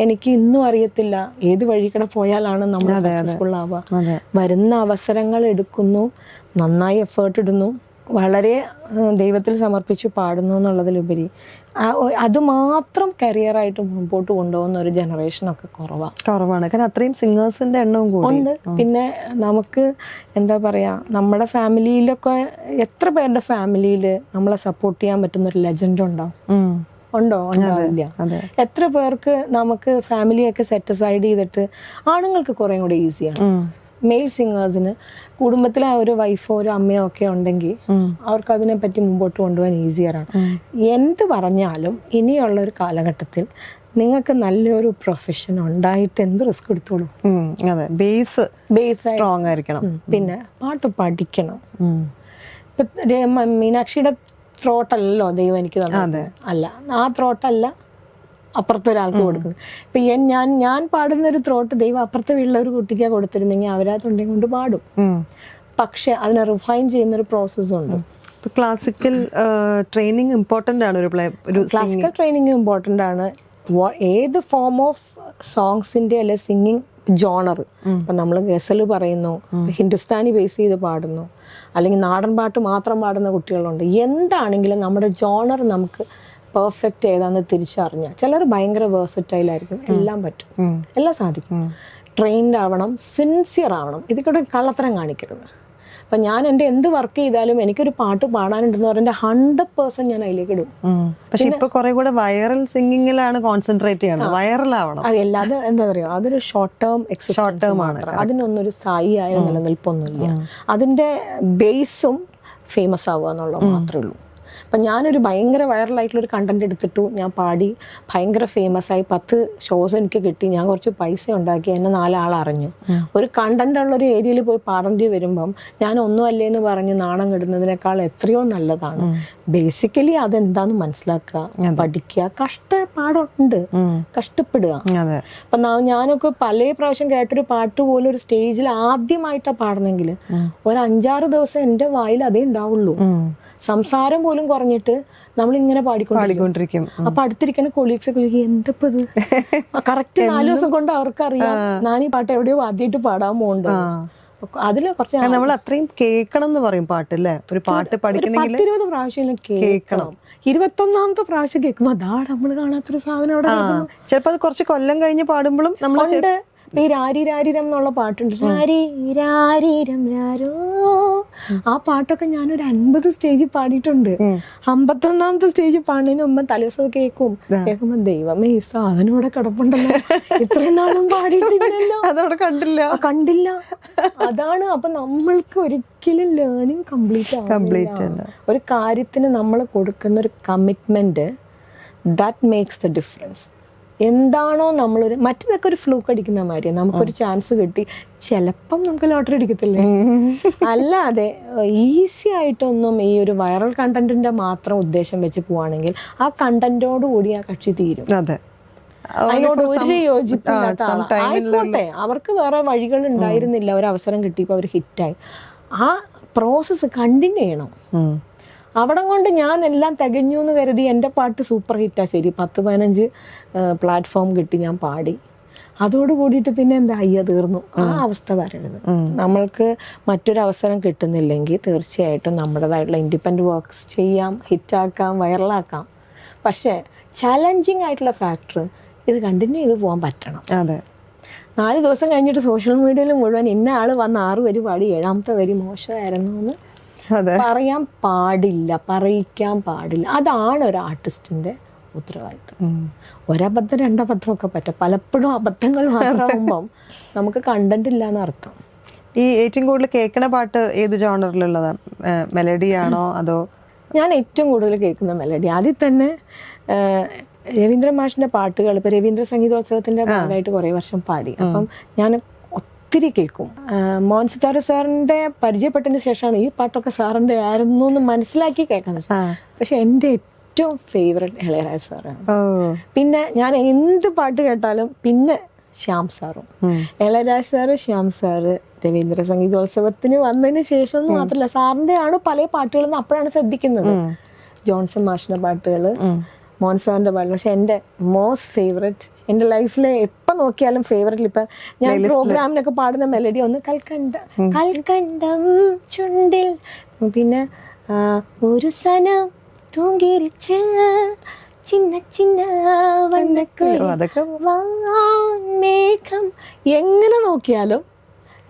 എനിക്ക് ഇന്നും അറിയത്തില്ല ഏത് വഴിക്കടെ പോയാലാണ് നമ്മൾ സക്സസ്ഫുൾ ആവുക. വരുന്ന അവസരങ്ങൾ എടുക്കുന്നു, നന്നായി എഫേർട്ട് ഇടുന്നു, വളരെ ദൈവത്തിൽ സമർപ്പിച്ച് പാടുന്നു എന്നുള്ളതിലുപരി അതുമാത്രം കരിയറായിട്ട് മുമ്പോട്ട് കൊണ്ടുപോകുന്ന ഒരു ജനറേഷനൊക്കെ കുറവാണ്. കാരണം അത്രയും സിംഗേഴ്സിന്റെ എണ്ണവും ഉണ്ട്. പിന്നെ നമുക്ക് എന്താ പറയാ, നമ്മുടെ ഫാമിലിയിലൊക്കെ എത്ര പേരുടെ ഫാമിലിയിൽ നമ്മളെ സപ്പോർട്ട് ചെയ്യാൻ പറ്റുന്ന ഒരു ലെജൻഡ് ഉണ്ടോ? ഉണ്ടാവില്ല. എത്ര പേർക്ക് നമുക്ക് ഫാമിലിയൊക്കെ സെറ്റ് അസൈഡ് ചെയ്തിട്ട് ആണുങ്ങൾക്ക് കുറേ കൂടെ ഈസിയാണ്. മെയിൽ സിംഗേഴ്സിന് കുടുംബത്തിലെ ഒരു വൈഫോ ഒരു അമ്മയോ ഒക്കെ ഉണ്ടെങ്കിൽ അവർക്ക് അതിനെ പറ്റി മുമ്പോട്ട് കൊണ്ടുപോകാൻ ഈസിയറാണ്. എന്ത് പറഞ്ഞാലും ഇനിയുള്ളൊരു കാലഘട്ടത്തിൽ നിങ്ങൾക്ക് നല്ലൊരു പ്രൊഫഷൻ ഉണ്ടായിട്ട് എന്ത് റിസ്ക് എടുത്തോളൂ. ബേസ് സ്ട്രോങ് ആയിരിക്കണം. പിന്നെ പാട്ട് പഠിക്കണം. ഇപ്പൊ മീനാക്ഷിയുടെ ത്രോട്ടല്ലല്ലോ ദൈവം എനിക്ക് തന്നത്, അല്ല ആ ത്രോട്ടല്ല അപ്പുറത്തൊരാൾക്ക് കൊടുക്കുന്നത്. ഇപ്പൊ ഞാൻ പാടുന്ന ഒരു ത്രോട്ട് ദൈവം അപ്പുറത്തെ വീട്ടിലെ ഒരു കുട്ടിക്ക് കൊടുത്തിരുന്നെങ്കിൽ അവരാ തൊണ്ടയും കൊണ്ട് പാടും. പക്ഷെ അതിനെ റിഫൈൻ ചെയ്യുന്ന ഒരു പ്രോസസ് ഉണ്ട്. ക്ലാസിക്കൽ ട്രെയിനിങ് ഇമ്പോർട്ടന്റ് ആണ്. ക്ലാസിക്കൽ ട്രെയിനിങ് ഇമ്പോർട്ടന്റ് ആണ്. ഏത് ഫോം ഓഫ് സോങ്സിന്റെ അല്ലെ സിംഗിങ് ജോണർ, ഇപ്പൊ നമ്മൾ ഗസല് പറയുന്നു, ഹിന്ദുസ്ഥാനി ബേസ് ചെയ്ത് പാടുന്നു, അല്ലെങ്കിൽ നാടൻ പാട്ട് മാത്രം പാടുന്ന കുട്ടികളുണ്ട്. എന്താണെങ്കിലും നമ്മുടെ ജോണർ നമുക്ക് പെർഫെക്റ്റ് ഏതാന്ന് തിരിച്ചറിഞ്ഞാൽ, ചിലർ ഭയങ്കര വേഴ്സറ്റൈൽ ആയിരിക്കും, എല്ലാം പറ്റും, എല്ലാം സാധിക്കും. ട്രെയിൻഡ് ആവണം, സിൻസിയർ ആവണം, ഇതിക്കൂടെ കള്ളത്തരം കാണിക്കരുത്. അപ്പം ഞാൻ എൻ്റെ എന്ത് വർക്ക് ചെയ്താലും എനിക്കൊരു പാട്ട് പാടാനുണ്ടെന്ന് പറഞ്ഞാൽ 100% ഞാൻ അതിലേക്ക് ഇടും. പക്ഷെ ഇപ്പൊ കുറെ കൂടെ വൈറൽ സിംഗിങ്ങിലാണ് കോൺസെൻട്രേറ്റ് ചെയ്യണം, വൈറൽ ആവണം. അതല്ലാതെ എന്താ പറയുക, അതൊരു ഷോർട്ട് ടേം ആണ്. അതിനൊന്നൊരു സ്ഥായിയായ നിലനിൽപ്പൊന്നുമില്ല. അതിൻ്റെ ബേസും ഫേമസ് ആവുക എന്നുള്ളത് മാത്രമേ ഉള്ളൂ. അപ്പം ഞാനൊരു ഭയങ്കര വൈറലായിട്ടുള്ളൊരു കണ്ടന്റ് എടുത്തിട്ടു, ഞാൻ പാടി ഭയങ്കര ഫേമസ് ആയി, 10 ഷോസ് എനിക്ക് കിട്ടി, ഞാൻ കുറച്ച് പൈസ ഉണ്ടാക്കി, എന്നെ 4 ആൾ അറിഞ്ഞു. ഒരു കണ്ടന്റ് ഉള്ളൊരു ഏരിയയിൽ പോയി പാടേണ്ടി വരുമ്പം ഞാൻ ഒന്നും അല്ലേന്ന് പറഞ്ഞ് നാണം കെടുന്നതിനേക്കാൾ എത്രയോ നല്ലതാണ് ബേസിക്കലി അതെന്താന്ന് മനസ്സിലാക്കുക, പഠിക്കുക, കഷ്ടപ്പാടുണ്ട്, കഷ്ടപ്പെടുക. അപ്പൊ ഞാനൊക്കെ പല പ്രാവശ്യം കേട്ടൊരു പാട്ട് പോലും ഒരു സ്റ്റേജിൽ ആദ്യമായിട്ടാണ് പാടണമെങ്കിൽ ഒരു 5-6 ദിവസം എൻ്റെ വായിൽ അതേ ഉണ്ടാവുള്ളൂ. സംസാരം പോലും കുറഞ്ഞിട്ട് നമ്മളിങ്ങനെ പാടിക്കൊണ്ടിരിക്കും. അപ്പൊ അടുത്തിരിക്കുന്ന കൊളീഗ്സ് ഒക്കെ ചോദിക്കും എന്തപ്പോ ഇത്, കറക്റ്റ് 4 ദിവസം കൊണ്ട് അവർക്കറിയാം ഞാൻ ഈ പാട്ട് എവിടെയോ ആദ്യമായിട്ട് പാടാൻ പോകണ്ട. അതില് കുറച്ച് നമ്മൾ അത്രയും കേൾക്കണം എന്ന് പറയും പാട്ടല്ലേ. ഒരു പാട്ട് പഠിക്കണമെങ്കിൽ 10-20 പ്രാവശ്യം കേൾക്കണം. 21ാമത്തെ പ്രാവശ്യം കേൾക്കുമ്പോ അതാണ് നമ്മള് കാണാത്തൊരു സാധനം അവിടെ. ചിലപ്പോ അത് കുറച്ച് കൊല്ലം കഴിഞ്ഞ് പാടുമ്പോഴും നമ്മൾ ഈ രാരിരാരിരം എന്നുള്ള പാട്ടുണ്ട്, രാരിരാരിരം രാരോ. ആ പാട്ടൊക്കെ ഞാനൊരു 50 സ്റ്റേജിൽ പാടിയിട്ടുണ്ട്. 51ാമത്തെ സ്റ്റേജിൽ പാടുന്നതിന് മുമ്പ് തലേദിവസം കേൾക്കുമ്പോ ദൈവമേ ഈ സാധനം ഇവിടെ കിടപ്പുണ്ടല്ലോ, ഇത്രയും നാളും പാടിയിട്ടില്ലല്ലോ, അതവിടെ കണ്ടില്ല. അതാണ്. അപ്പൊ നമ്മൾക്ക് ഒരിക്കലും ലേണിംഗ് കംപ്ലീറ്റ് ഒരു കാര്യത്തിന് നമ്മൾ കൊടുക്കുന്ന ഒരു commitment that makes the difference. എന്താണോ നമ്മളൊരു മറ്റേതൊക്കെ ഒരു ഫ്ലൂക്ക് അടിക്കുന്ന മാതിരി, നമുക്കൊരു ചാൻസ് കിട്ടി ചിലപ്പം നമുക്ക് ലോട്ടറി അടിക്കത്തില്ലേ, അല്ലാതെ ഈസി ആയിട്ടൊന്നും ഈ ഒരു വൈറൽ കണ്ടന്റിന്റെ മാത്രം ഉദ്ദേശം വെച്ച് പോവാണെങ്കിൽ ആ കണ്ടന്റോട് കൂടി ആ കക്ഷി തീരും. അതിനോട് ഒരു യോജിപ്പില്ലാത്ത ആയിക്കോട്ടെ, അവർക്ക് വേറെ വഴികൾ ഉണ്ടായിരുന്നില്ല, ഒരു അവസരം കിട്ടിയപ്പോൾ അവർ ഹിറ്റായി. ആ പ്രോസസ്സ് കണ്ടിന്യൂ ചെയ്യണം. അവിടെ കൊണ്ട് ഞാൻ എല്ലാം തികഞ്ഞു എന്ന് കരുതി എൻ്റെ പാട്ട് സൂപ്പർ ഹിറ്റാ, ശരി 10-15 പ്ലാറ്റ്ഫോം കിട്ടി, ഞാൻ പാടി, അതോട് കൂടിയിട്ട് പിന്നെ എന്താ അയ്യ തീർന്നു, ആ അവസ്ഥ വരരുത്. നമ്മൾക്ക് മറ്റൊരു അവസരം കിട്ടുന്നില്ലെങ്കിൽ തീർച്ചയായിട്ടും നമ്മുടേതായിട്ടുള്ള ഇൻഡിപെൻഡൻറ്റ് വർക്ക്സ് ചെയ്യാം, ഹിറ്റാക്കാം, വൈറലാക്കാം. പക്ഷേ ചാലഞ്ചിങ് ആയിട്ടുള്ള ഫാക്ടർ ഇത് കണ്ടിന്യൂ ചെയ്ത് പോകാൻ പറ്റണം. അതെ, 4 ദിവസം കഴിഞ്ഞിട്ട് സോഷ്യൽ മീഡിയയിൽ മുഴുവൻ ഇന്ന ആൾ വന്ന് 6 വരി പാടി 7ാമത്തെ വരി മോശമായിരുന്നു എന്ന് പറയാൻ പാടില്ല, പറയിക്കാൻ പാടില്ല. അതാണ് ഒരു ആർട്ടിസ്റ്റിന്റെ ഉത്തരവാദിത്വം. ഒരബദ്ധം 2 അബദ്ധമൊക്കെ പറ്റും, പലപ്പോഴും അബദ്ധങ്ങൾ മാത്രമാകുമ്പം നമുക്ക് കണ്ടന്റ് ഇല്ല എന്നർത്ഥം. ഈ ഏറ്റവും കൂടുതൽ കേൾക്കണ പാട്ട് ഏത് ജോണറിലുള്ളതാ? മെലഡി ആണോ അതോ? ഞാൻ ഏറ്റവും കൂടുതൽ കേൾക്കുന്ന മെലഡി. ആദ്യം തന്നെ രവീന്ദ്ര മാഷിന്റെ പാട്ടുകൾ, ഇപ്പൊ രവീന്ദ്ര സംഗീതോത്സവത്തിന്റെ ഭാഗമായിട്ട് കുറേ വർഷം പാടി. അപ്പം ഞാൻ ഒത്തിരി കേൾക്കും. മോഹൻ സിതാര സാറിന്റെ പരിചയപ്പെട്ടതിന് ശേഷമാണ് ഈ പാട്ടൊക്കെ സാറിന്റെ ആയിരുന്നു എന്ന് മനസ്സിലാക്കി കേൾക്കാൻ. പക്ഷെ എൻ്റെ ഏറ്റവും ഫേവറേറ്റ് ഇളയരാജ സാറാണ്. പിന്നെ ഞാൻ എന്ത് പാട്ട് കേട്ടാലും പിന്നെ ശ്യാം സാറും. ഇളയരാജ സാറ്, ശ്യാം സാറ് രവീന്ദ്ര സംഗീതോത്സവത്തിന് വന്നതിന് ശേഷം മാത്രമല്ല, സാറിന്റെ ആണ് പല പാട്ടുകളെന്ന് അപ്പോഴാണ് ശ്രദ്ധിക്കുന്നത്. ജോൺസൺ മാഷിന്റെ പാട്ടുകൾ, മോഹൻ സാറിന്റെ പാട്ടുകൾ. പക്ഷെ എൻ്റെ മോസ്റ്റ് ഫേവറേറ്റ്, എൻ്റെ ലൈഫിലെ എപ്പോൾ നോക്കിയാലും ഫേവറേറ്റ്, ഇപ്പം ഞാൻ പ്രോഗ്രാമിനൊക്കെ പാടുന്ന മെലഡി ഒന്ന് കൽക്കണ്ടം ചുണ്ടിൽ, പിന്നെ ഒരു സനം തൂങ്ങിരിച്ച് ചിന്ന ചിന്ന മേഘം. എങ്ങനെ നോക്കിയാലും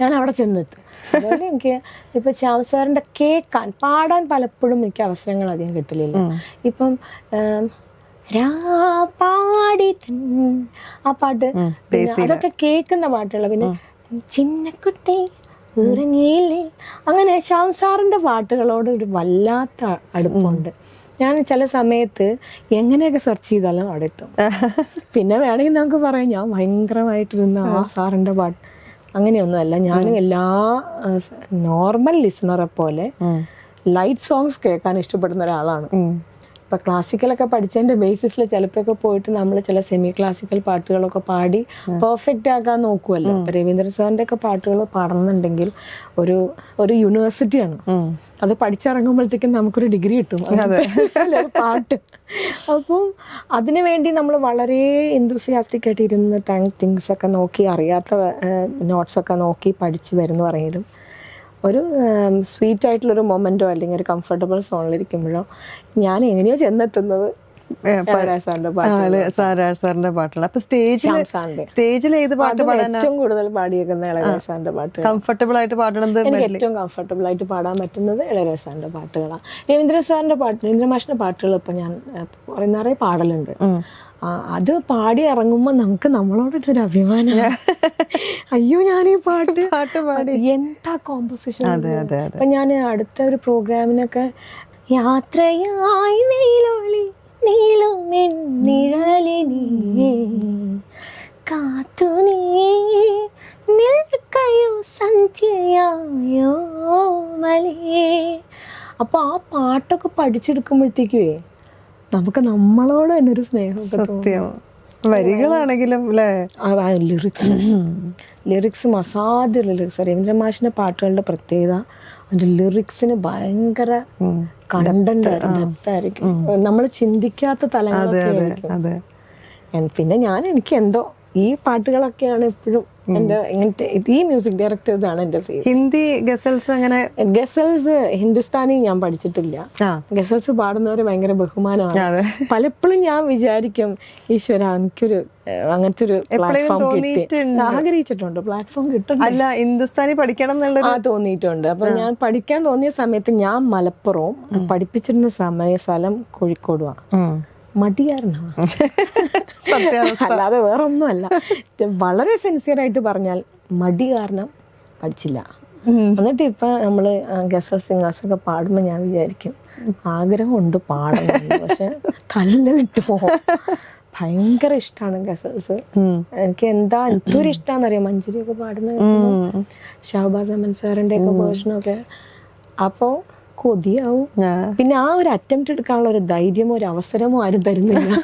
ഞാൻ അവിടെ ചെന്നെത്തും. അതുപോലെ എനിക്ക് ഇപ്പം ശ്യാം സാറിൻ്റെ കേൾക്കാൻ, പാടാൻ പലപ്പോഴും എനിക്ക് അവസരങ്ങൾ അധികം കിട്ടലില്ല. ഇപ്പം പാടി ആ പാട്ട്, അതൊക്കെ കേൾക്കുന്ന പാട്ടുകൾ. പിന്നെ ചിന്നക്കുട്ടി ഇറങ്ങിയില്ലേ, അങ്ങനെ ശ്യാം സാറിൻ്റെ പാട്ടുകളോട് ഒരു വല്ലാത്ത അടുപ്പമുണ്ട്. ഞാൻ ചില സമയത്ത് എങ്ങനെയൊക്കെ സെർച്ച് ചെയ്താലും അവിടെ എത്തും. പിന്നെ വേണമെങ്കിൽ നമുക്ക് പറയാം ഞാൻ ഭയങ്കരമായിട്ടിരുന്ന ആ സാറിൻ്റെ പാട്ട്. അങ്ങനെയൊന്നുമല്ല, ഞാനും എല്ലാ നോർമൽ ലിസണറെ പോലെ ലൈറ്റ് സോങ്സ് കേൾക്കാൻ ഇഷ്ടപ്പെടുന്ന ഒരാളാണ്. ഇപ്പം ക്ലാസിക്കലൊക്കെ പഠിച്ചതിൻ്റെ ബേസിസിൽ ചിലപ്പോഴൊക്കെ പോയിട്ട് നമ്മൾ ചില സെമി ക്ലാസിക്കൽ പാട്ടുകളൊക്കെ പാടി പെർഫെക്റ്റ് ആക്കാൻ നോക്കുമല്ലോ. ഇപ്പം രവീന്ദ്ര സാറിൻ്റെ ഒക്കെ പാട്ടുകൾ പാടുന്നുണ്ടെങ്കിൽ ഒരു യൂണിവേഴ്സിറ്റിയാണ്. അത് പഠിച്ചിറങ്ങുമ്പോഴത്തേക്കും നമുക്കൊരു ഡിഗ്രി കിട്ടും പാട്ട്. അപ്പം അതിനു വേണ്ടി നമ്മൾ വളരെ എന്തൂസിയാസ്റ്റിക് ആയിട്ട് ഇരുന്ന് തിങ്സ് ഒക്കെ നോക്കി, അറിയാത്ത നോട്ട്സൊക്കെ നോക്കി പഠിച്ച് വരുന്ന പറയലും ഒരു സ്വീറ്റ് ആയിട്ടുള്ളൊരു മൊമെന്റോ അല്ലെങ്കിൽ ഒരു കംഫർട്ടബിൾ സോണിലിരിക്കുമ്പോഴോ ഞാൻ എങ്ങനെയോ ചെന്നെത്തുന്നത് സാറിന്റെ പാട്ടാണ്. അപ്പൊ സ്റ്റേജിൽ ഏത് പാട്ട് ഏറ്റവും കൂടുതൽ പാടിയേക്കുന്ന ഇളയരാജ സാറിന്റെ പാട്ട്, കംഫർട്ടബിൾ ആയിട്ട് പാടുന്നത്? എനിക്ക് ഏറ്റവും കംഫർട്ടബിൾ ആയിട്ട് പാടാൻ പറ്റുന്നത് ഇളയരാജ സാറിന്റെ പാട്ടുകളാണ്. രവീന്ദ്ര സാറിന്റെ പാട്ട്, രവീന്ദ്ര മാഷിന്റെ പാട്ടുകൾ ഇപ്പൊ ഞാൻ നിറയെ പാടലുണ്ട്. അത് പാടി ഇറങ്ങുമ്പോ നമുക്ക് നമ്മളോടൊരു അഭിമാനം, അയ്യോ ഞാൻ ഈ പാട്ട് പാടി എന്താ കോമ്പോസിഷൻ. അപ്പൊ ഞാൻ അടുത്ത ഒരു പ്രോഗ്രാമിനൊക്കെ യാത്രയായി വെയിലൊളി നീളുമെന്നിഴലിനീ കാത്തു നീ നിൽക്കയോ സന്ധ്യയായോ മലേ. അപ്പൊ ആ പാട്ടൊക്കെ പഠിച്ചെടുക്കുമ്പോഴത്തേക്കുവേ നമുക്ക് നമ്മളോട് തന്നെ ഒരു സ്നേഹമൊക്കെ തോന്നും. വരികളാണെങ്കിലും ലിറിക്സും അസാധ്യ ലിറിക്സ്. രവീന്ദ്ര മാഷിന്റെ പാട്ടുകളുടെ പ്രത്യേകത അതിന്റെ ലിറിക്സിന് ഭയങ്കര കണ്ടന്റ് ഡെപ്തായിരിക്കും, നമ്മൾ ചിന്തിക്കാത്ത തലങ്ങളൊക്കെ. പിന്നെ എനിക്ക് എന്തോ ഈ പാട്ടുകളൊക്കെയാണ് എപ്പോഴും എന്റെ ഇങ്ങനത്തെ ഈ മ്യൂസിക് ഡയറക്ടേഴ്സാണ് എന്റെ ഫേവറേറ്റ്. ഹിന്ദി ഗസൽസ് അങ്ങനെ ഗസൽസ് ഹിന്ദുസ്ഥാനി ഞാൻ പഠിച്ചിട്ടില്ല. ഗസൽസ് പാടുന്നവരെ ഭയങ്കര ബഹുമാനമാണ്. പലപ്പോഴും ഞാൻ വിചാരിക്കും ഈശ്വര എനിക്കൊരു അങ്ങനത്തെ ഒരു പ്ലാറ്റ്ഫോം ആഗ്രഹിച്ചിട്ടുണ്ട്, പ്ലാറ്റ്ഫോം കിട്ടും. അല്ല ഹിന്ദുസ്ഥാനി പഠിക്കണം എന്നുള്ള തോന്നിയിട്ടുണ്ട്. അപ്പൊ ഞാൻ പഠിക്കാൻ തോന്നിയ സമയത്ത് ഞാൻ മലപ്പുറവും, പഠിപ്പിച്ചിരുന്ന സ്ഥലം കോഴിക്കോടുമാണ്. മടിയായിരുന്നു, അല്ലാതെ വേറൊന്നും അല്ല. വളരെ സിൻസിയറായിട്ട് പറഞ്ഞാൽ മടി കാരണം പഠിച്ചില്ല. എന്നിട്ട് ഇപ്പൊ നമ്മള് ഗസൽ സിംഗേഴ്സ് ഒക്കെ പാടുമ്പോ ഞാൻ വിചാരിക്കും ആഗ്രഹമുണ്ട് പാടണം, പക്ഷെ കല്ല് വിട്ടുപോ. ഭയങ്കര ഇഷ്ടമാണ് ഗസൽസ്. എനിക്ക് എന്തൊരു ഇഷ്ടാന്നറിയാം മഞ്ജരിയൊക്കെ പാടുന്ന, ഷഹബാസ് അമൻ സാറിന്റെ ഒക്കെ വേർഷനൊക്കെ. അപ്പൊ കൊതിയാവും. പിന്നെ ആ ഒരു അറ്റംപ്റ്റ് എടുക്കാനുള്ള ഒരു ധൈര്യമോ ഒരു അവസരമോ ആരും തരുന്നില്ല.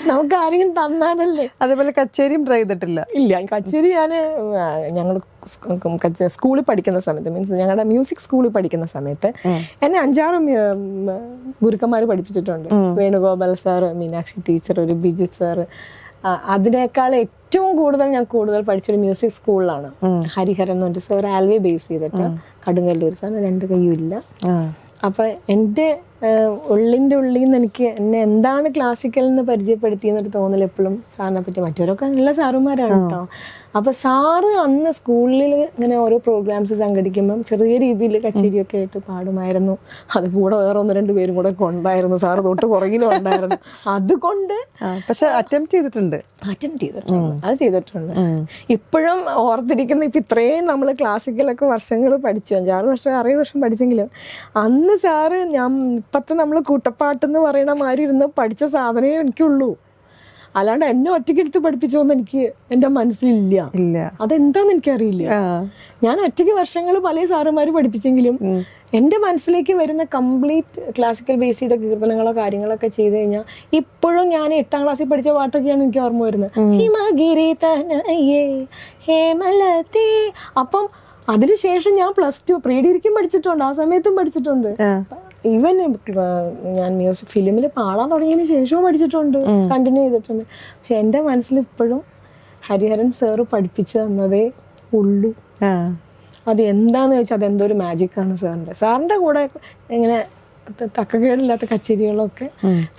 നമുക്ക് ആരെങ്കിലും തന്നാലല്ലേ. അതേപോലെ കച്ചേരിയും ട്രൈ ചെയ്തിട്ടില്ല? ഇല്ല, കച്ചേരി ഞാൻ ഞങ്ങൾ സ്കൂളിൽ പഠിക്കുന്ന സമയത്ത്, മീൻസ് ഞങ്ങളുടെ മ്യൂസിക് സ്കൂളിൽ പഠിക്കുന്ന സമയത്ത് എന്നെ 5-6 ഗുരുക്കന്മാർ പഠിപ്പിച്ചിട്ടുണ്ട്. വേണുഗോപാൽ സാറ്, മീനാക്ഷി ടീച്ചർ, ഒരു ബിജു സാറ്. അതിനേക്കാൾ ഏറ്റവും കൂടുതൽ പഠിച്ചൊരു മ്യൂസിക് സ്കൂളിലാണ്. ഹരിഹരൻ എന്ന് പറഞ്ഞിട്ട് സാർ ആൽവേ ബേസ് ചെയ്തിട്ട് കടുങ്ങല്ലൂർ സാർ, 2 കൈയും ഇല്ല. അപ്പൊ എൻ്റെ ഉള്ളിൻ്റെ ഉള്ളിൽ നിന്ന് എനിക്ക് എന്നെ എന്താണ് ക്ലാസിക്കൽ എന്ന് പരിചയപ്പെടുത്തിയെന്നൊരു തോന്നൽ എപ്പോഴും സാറിനെ പറ്റി. മറ്റവരൊക്കെ നല്ല സാറുമാരാണ് കേട്ടോ. അപ്പൊ സാറ് അന്ന് സ്കൂളിൽ ഇങ്ങനെ ഓരോ പ്രോഗ്രാംസ് സംഘടിക്കുമ്പം ചെറിയ രീതിയിൽ കച്ചേരിയൊക്കെ ആയിട്ട് പാടുമായിരുന്നു. അത് കൂടെ വേറെ 1-2 പേരും കൂടെ ഉണ്ടായിരുന്നു. സാറ് തൊട്ട് പുറകിലും ഉണ്ടായിരുന്നു. അതുകൊണ്ട് പക്ഷെ അറ്റംപ്റ്റ് ചെയ്തിട്ടുണ്ട്. അത് ചെയ്തിട്ടുണ്ട്. ഇപ്പോഴും ഓർത്തിരിക്കുന്ന, ഇപ്പൊ ഇത്രയും നമ്മൾ ക്ലാസിക്കലൊക്കെ വർഷങ്ങൾ പഠിച്ചു, 5-6 വർഷം 6 വർഷം പഠിച്ചെങ്കിലും അന്ന് സാറ് ഇപ്പത്തെ നമ്മൾ കൂട്ടപ്പാട്ടെന്ന് പറയണ മാതിരി ഇരുന്ന് പഠിച്ച സാധനമേ എനിക്കുള്ളൂ. അല്ലാണ്ട് എന്നെ ഒറ്റയ്ക്കെടുത്ത് പഠിപ്പിച്ചോന്ന് എനിക്ക് എൻ്റെ മനസ്സിലില്ല. അതെന്താന്ന് എനിക്കറിയില്ല. ഞാൻ ഒറ്റയ്ക്ക് വർഷങ്ങൾ പല സാറുമാര് പഠിപ്പിച്ചെങ്കിലും എൻ്റെ മനസ്സിലേക്ക് വരുന്ന കംപ്ലീറ്റ് ക്ലാസിക്കൽ ബേസ് ചെയ്ത കീർത്തനങ്ങളോ കാര്യങ്ങളൊക്കെ ചെയ്ത് കഴിഞ്ഞാൽ ഇപ്പോഴും ഞാൻ 8ാം ക്ലാസ്സിൽ പഠിച്ച പാട്ടൊക്കെയാണ് എനിക്ക് ഓർമ്മ വരുന്നത്. ഹിമഗിരി തനയേ ഹേമലതേ. അപ്പം അതിനുശേഷം ഞാൻ +2 പ്രീ ഡിഗ്രിക്കും പഠിച്ചിട്ടുണ്ട്, ആ സമയത്തും പഠിച്ചിട്ടുണ്ട്. ഈവൻ ഞാൻ മ്യൂസിക് ഫിലിമിൽ പാടാൻ തുടങ്ങിയതിന് ശേഷവും പഠിച്ചിട്ടുണ്ട്, കണ്ടിന്യൂ ചെയ്തിട്ടുണ്ട്. പക്ഷെ എൻ്റെ മനസ്സിൽ ഇപ്പോഴും ഹരിഹരൻ സാറ് പഠിപ്പിച്ചു തന്നതേ ഉള്ളൂ. അത് എന്താന്ന് വെച്ചാൽ അതെന്തോ ഒരു മാജിക്കാണ് സാറിൻ്റെ കൂടെ ഇങ്ങനെ തക്കക്കേടില്ലാത്ത കച്ചേരികളൊക്കെ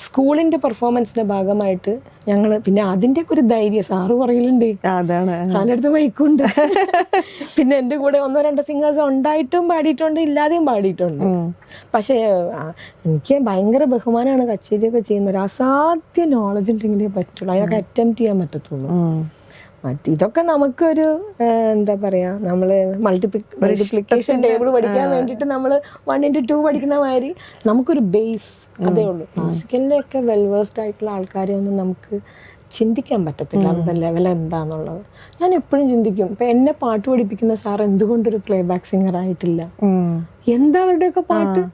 സ്കൂളിന്റെ പെർഫോമൻസിന്റെ ഭാഗമായിട്ട് ഞങ്ങള്, പിന്നെ അതിന്റെ ഒക്കെ ഒരു ധൈര്യം സാറ് പറയലുണ്ട്. സാറിന്റെ അടുത്ത് മൈക്കുണ്ട്. പിന്നെ എന്റെ കൂടെ 1-2 സിംഗേഴ്സ് ഉണ്ടായിട്ടും പാടിയിട്ടുണ്ട്, ഇല്ലാതെയും പാടിയിട്ടുണ്ട്. പക്ഷെ എനിക്ക് ഭയങ്കര ബഹുമാനമാണ് കച്ചേരിയൊക്കെ ചെയ്യുന്നത്. ഒരു അസാധ്യ നോളജ് ഉണ്ടെങ്കിലേ പറ്റുള്ളൂ, അതൊക്കെ അറ്റംപ്റ്റ് ചെയ്യാൻ പറ്റത്തുള്ളൂ. ഇതൊക്കെ നമുക്കൊരു എന്താ പറയാ, നമ്മള് മൾട്ടിപ്ലിക്കേഷൻ ടേബിൾ പഠിക്കാൻ വേണ്ടിയിട്ട് നമ്മൾ 1 into 2 പഠിക്കുന്ന മാതിരി നമുക്കൊരു ബേസ് അതേ ഉള്ളൂ. ക്ലാസിക്കലിന്റെ ഒക്കെ വെൽവേഴ്സ്ഡ് ആയിട്ടുള്ള ആൾക്കാരെ ഒന്നും നമുക്ക് ചിന്തിക്കാൻ പറ്റത്തില്ല അവരുടെ ലെവൽ എന്താന്നുള്ളത്. ഞാൻ എപ്പോഴും ചിന്തിക്കും, ഇപ്പൊ എന്നെ പാട്ട് പഠിപ്പിക്കുന്ന സാർ എന്തുകൊണ്ടൊരു പ്ലേ ബാക്ക് സിംഗർ ആയിട്ടില്ല, എന്താ അവരുടെയൊക്കെ പാട്ട്.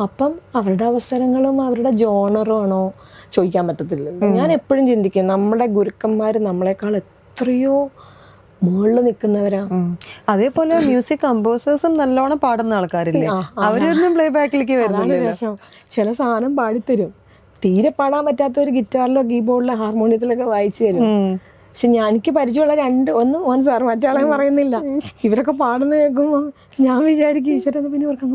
അപ്പം അവരുടെ അവസരങ്ങളും അവരുടെ ജോണറും ആണോ ചോദിക്കാൻ പറ്റത്തില്ലല്ലോ. ഞാൻ എപ്പോഴും ചിന്തിക്കും, നമ്മുടെ ഗുരുക്കന്മാര് നമ്മളെക്കാൾ എത്രയോ മുകളിൽ നിൽക്കുന്നവരാ. അതേപോലെ മ്യൂസിക് കമ്പോസേഴ്സും നല്ലോണം പാടുന്ന ആൾക്കാരില്ലേ, അവരൊന്നും പ്ലേ ബാക്കിലേക്ക് വരുന്നില്ല. ചില സാധനം പാടിത്തരും, തീരെ പാടാൻ പറ്റാത്ത ഒരു ഗിറ്റാറിലോ കീബോർഡിലോ ഹാർമോണിയത്തിലൊക്കെ വായിച്ചു തരും. പക്ഷെ എനിക്ക് പരിചയമുള്ള 2 1 സാർ മറ്റാളെ പറയുന്നില്ല, ഇവരൊക്കെ പാടുന്ന കേൾക്കുമ്പോ ഞാൻ വിചാരിക്കും ഈശ്വരൻ പിന്നെ അവർക്ക്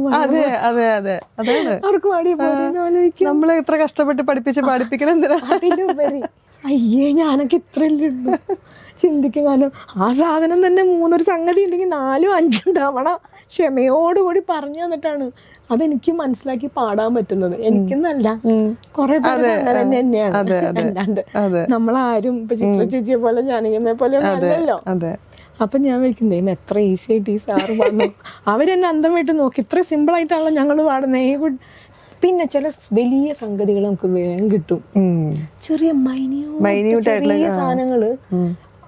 പാടിയ നമ്മള് ഇത്ര കഷ്ടപ്പെട്ട് പാടിപ്പിക്കണം എന്തിനാ. അതിലുപരി അയ്യേ ഞാനൊക്കെ ഇത്രയല്ലേ ഉള്ളൂ ചിന്തിക്കും. കാരണം ആ സാധനം തന്നെ 3 സംഗതി ഉണ്ടെങ്കിൽ 4-5 തവണ ക്ഷമയോടുകൂടി പറഞ്ഞു തന്നിട്ടാണ് അതെനിക്ക് മനസ്സിലാക്കി പാടാൻ പറ്റുന്നത്. എനിക്കെന്നല്ല, കുറെ പേര് തന്നെയാണ്. അല്ലാണ്ട് നമ്മളാരും ഇപ്പൊ ചിത്ര ചേച്ചിയെ പോലെ ജാനകിയെ പോലെ അല്ലല്ലോ. അപ്പൊ ഞാൻ വിളിക്കുന്നേ എത്ര ഈസി ആയിട്ട് ഈ സാറ് പാടുന്നു. അവരെന്നെ അന്തം വിട്ട് നോക്കി, ഇത്ര സിമ്പിൾ ആയിട്ടാണല്ലോ ഞങ്ങൾ പാടുന്നത്. പിന്നെ ചില വലിയ സംഗതികൾ നമുക്ക് വേഗം കിട്ടും, ചെറിയ മൈന്യൂട്ടായിട്ടുള്ള സാധനങ്ങള്